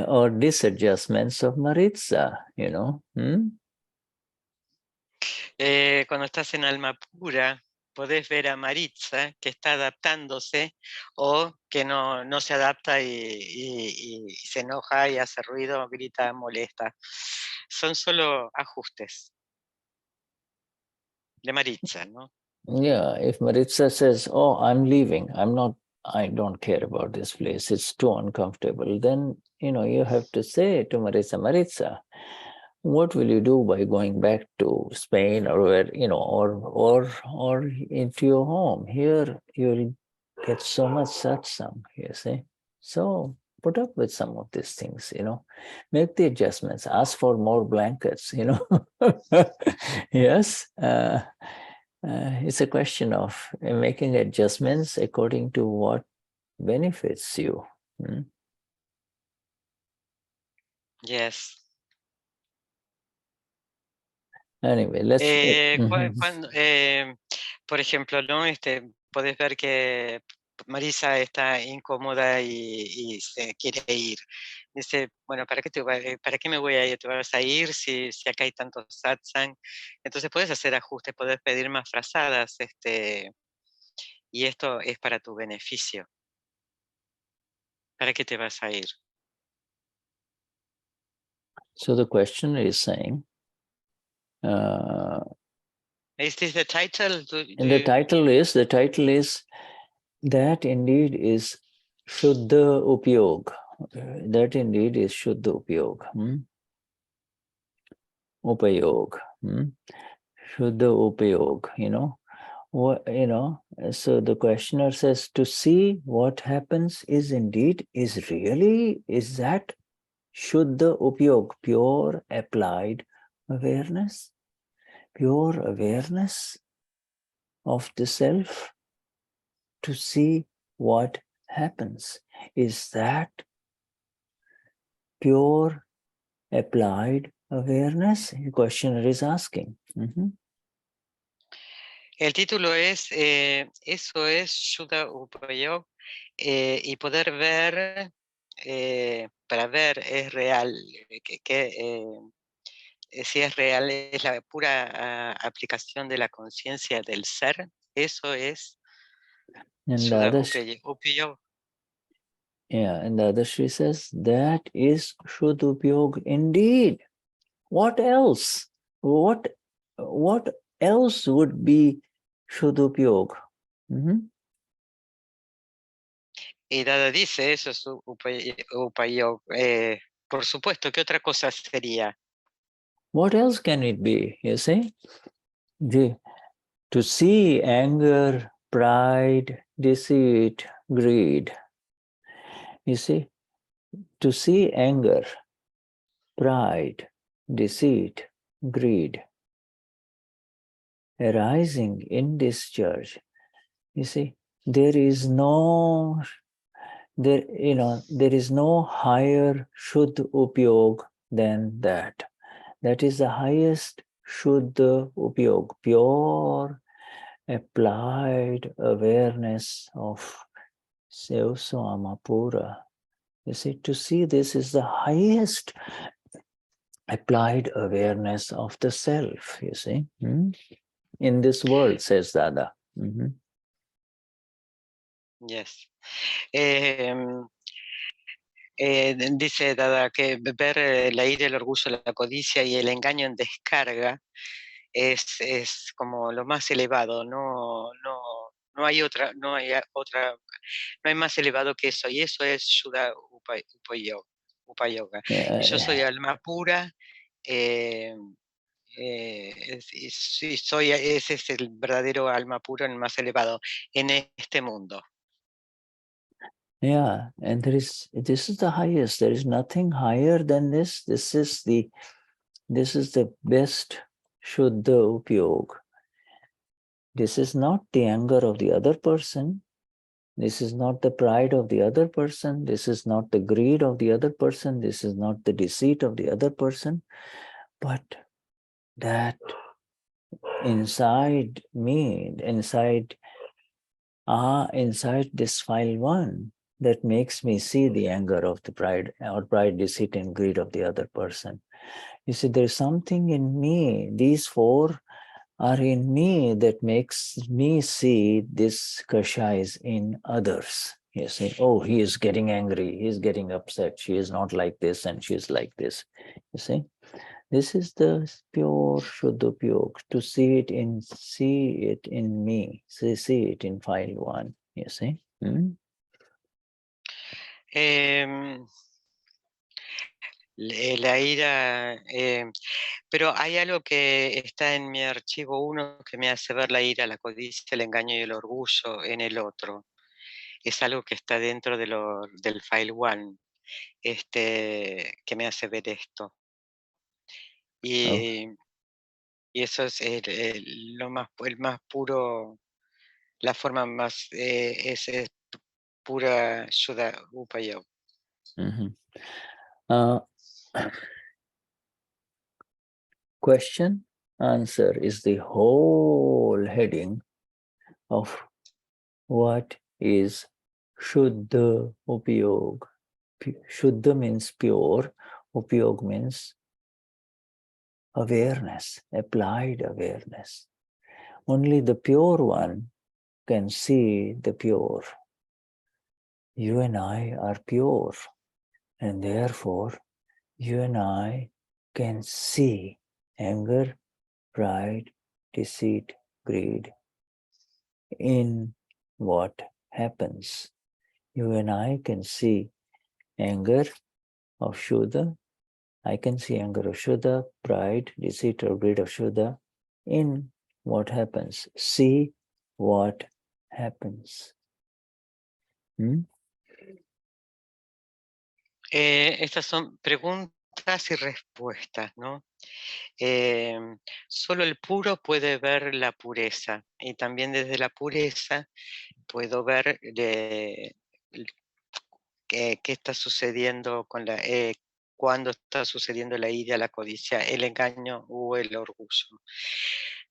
or disadjustments of Maritza, you know? Cuando estás en alma pura, podés ver a Maritza que está adaptándose o que no se adapta y se enoja y hace ruido, grita, molesta. Son solo ajustes de Maritza, ¿no? Yeah, if Maritza says, oh, I'm leaving, I don't care about this place, it's too uncomfortable, then, you know, you have to say to Maritza, what will you do by going back to Spain or where, you know, or into your home? Here you'll get so much satsang, you see. So put up with some of these things, you know, make the adjustments, ask for more blankets, you know. Yes. It's a question of making adjustments according to what benefits you. Yes. Anyway, let's... por ejemplo, ¿no? Podés ver que Marisa está incómoda y se quiere ir. Dice, bueno, ¿para qué me voy a ir? ¿Te vas a ir si acá hay tantos satsang? Entonces puedes hacer ajustes, puedes pedir más frazadas, y esto es para tu beneficio. ¿Para qué te vas a ir? So the question is saying, Is this the title? And the title is that indeed is Shuddha Upayoga. That indeed is Shuddha Upayoga. Upayoga. Shuddha Upayoga, What, so the questioner says, to see what happens is that Shuddha Upayoga, pure applied awareness, pure awareness of the self, to see what happens. Is that pure applied awareness? The questioner is asking. El título es Eso es Shuddha Upayoga, y poder ver, para ver es real, si es real, es la pura aplicación de la conciencia del ser. Eso es Shuddha Upayoga. Yeah, and Dadashri says, that is Shuddha Upayoga indeed. What else? What else would be Shuddha Upayoga? Y Dada dice, eso es Upayoga. Por supuesto, ¿qué otra cosa sería? What else can it be, you see? To see anger, pride, deceit, greed. You see, to see anger, pride, deceit, greed arising in discharge. You see, there is no higher Shuddha Upayoga than that. That is the highest Shuddha Upayoga, pure applied awareness of Amapura. You see, to see this is the highest applied awareness of the self, you see, in this world, says Dada. Yes. Dice Dada que ver la ira, el orgullo, la codicia y el engaño en descarga es como lo más elevado, no hay más elevado que eso, y eso es Shuddha Upayoga. Yo soy alma pura, ese es el verdadero alma pura, el más elevado en este mundo. Yeah, and this is the highest. There is nothing higher than this. This is the best Shuddha Upayoga. This is not the anger of the other person. This is not the pride of the other person. This is not the greed of the other person. This is not the deceit of the other person. But that inside me, inside this file one, that makes me see the anger of the pride, deceit, and greed of the other person. You see, there's something in me. These four are in me that makes me see this Kashayas in others. You see, oh, he is getting angry, he is getting upset, she is not like this and she is like this. You see, this is the pure Shuddha Upayoga, to see it in me, see it in file one. You see. La ira, pero hay algo que está en mi archivo 1 que me hace ver la ira, la codicia, el engaño y el orgullo en el otro. Es algo que está dentro del file 1, que me hace ver esto. Y eso es el más puro, la forma más, es pura Shuddha Upayoga. Question, answer is the whole heading of what is Shuddha Upayoga. Shuddha means pure, Upayoga means awareness, applied awareness. Only the pure one can see the pure. You and I are pure, and therefore you and I can see anger, pride, deceit, greed. In what happens? You and I can see anger of Shuddha. I can see anger of Shuddha, pride, deceit, or greed of Shuddha. In what happens? See what happens. Estas son preguntas y respuestas, ¿no? Solo el puro puede ver la pureza, y también desde la pureza puedo ver qué está sucediendo con cuando está sucediendo la ira, la codicia, el engaño o el orgullo.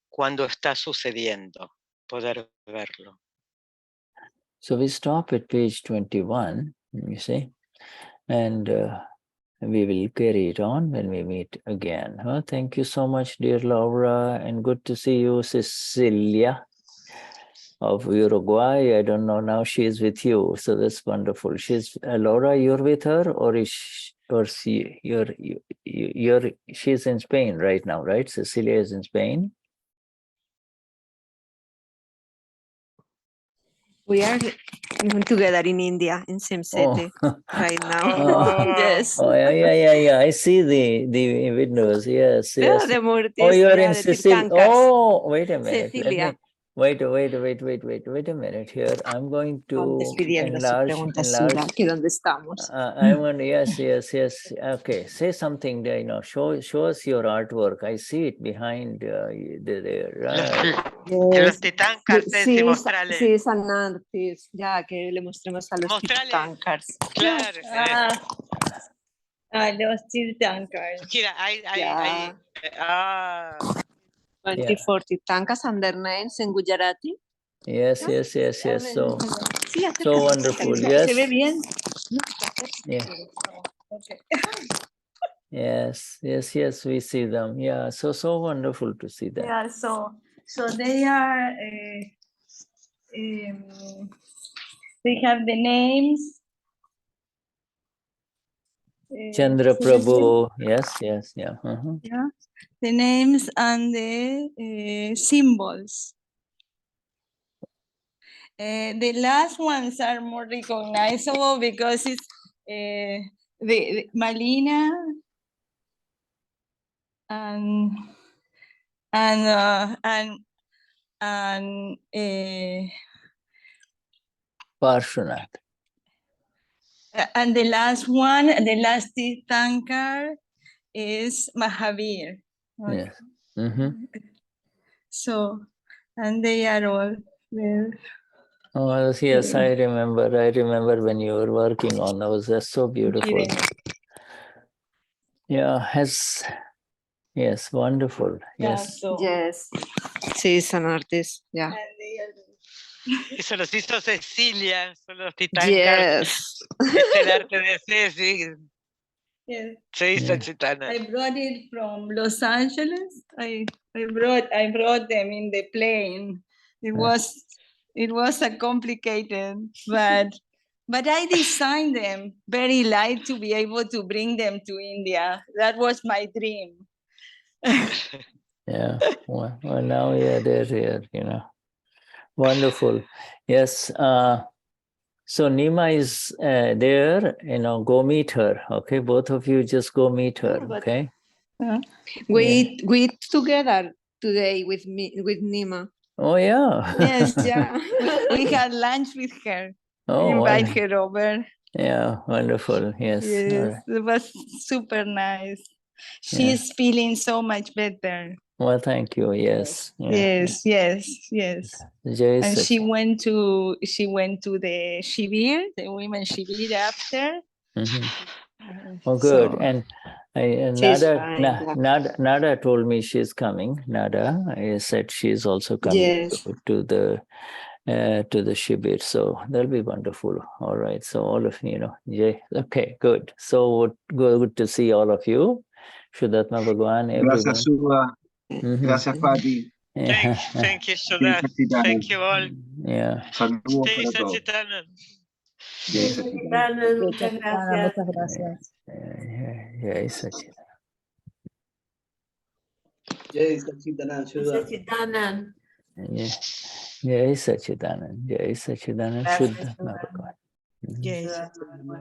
Cuando está sucediendo, poder verlo. So we stop at page 21, you see, and we will carry it on when we meet again. Thank you so much, dear Laura, and good to see you, Cecilia of Uruguay. I don't know, now she is with you, so that's wonderful. She's Laura, you're with her, or she's in Spain right now, right? Cecilia is in Spain. We are together in India, in same city, right now. Yes. Oh, yeah. I see the windows. Yes. Yeah, the Murtis, Oh, you are yeah, in the Sicily. Tirthankars. Oh, wait a minute. Cecilia. Wait a minute here. I'm going to enlarge. Que dónde estamos. I want, yes. Okay, say something there, show us your artwork. I see it behind there. Los Tirthankars, sí, sí, es un artist, ya que le mostremos a los Tirthankars. Claro. Los Tirthankars. Mira, ahí. 24 Tirthankars and their names in Gujarati. Yes. So wonderful. Yes. ¿Se ve bien? Yeah. Okay. Yes, we see them. Yeah, so wonderful to see them. Yeah, so they are, they have the names. Chandra Prabhu, yes, yeah. Yeah, the names and the symbols. The last ones are more recognizable because it's the Malina and Parshvanath. And the last one, the last Tirthankar is Mahavir. Yes. So, and they are all well. Oh, yes, I remember when you were working on those. That's so beautiful. Yeah, yes, wonderful. Yes. Yes. She's an artist. Yeah. Eso los hizo Cecilia, son los Tirthankars. Yes. Es el arte de Ceci. Yes. Se hizo Chitana. I brought it from Los Angeles. I brought them in the plane. It was a complicated, but I designed them very light to be able to bring them to India. That was my dream. Yeah. Well, now they're here. Wonderful. Yes. So Nima is there. Go meet her. Okay, both of you just go meet her. Okay. We eat together today with Nima. Oh yeah. Yes, yeah. We had lunch with her. Invite her over. Yeah, wonderful. Yes. Yes, it was super nice. She's feeling so much better. Well, thank you. Yes. Yes. And she went to the Shivir, the women Shivir after. Oh, good. So, and Nada told me she's coming. Nada said she's also coming to the Shibir. So that'll be wonderful. All right. So all of okay, good. So good to see all of you. Shuddhatma Bhagwan, everyone. Gracias, Shuddha. Gracias, Pati. Thank you, Shuddha. Thank you all. Yeah. Saludos Jai para todos. Satchidanand. Muchas gracias. Muchas gracias. Jai Satchidanand. Jai Sachidanand, Shuddha. Sachidanand. Jai Sachidanand, Jai Sachidanand, Gracias, Shuddhatma Shuddha. Bhagavan. Yes. Shuddhatma.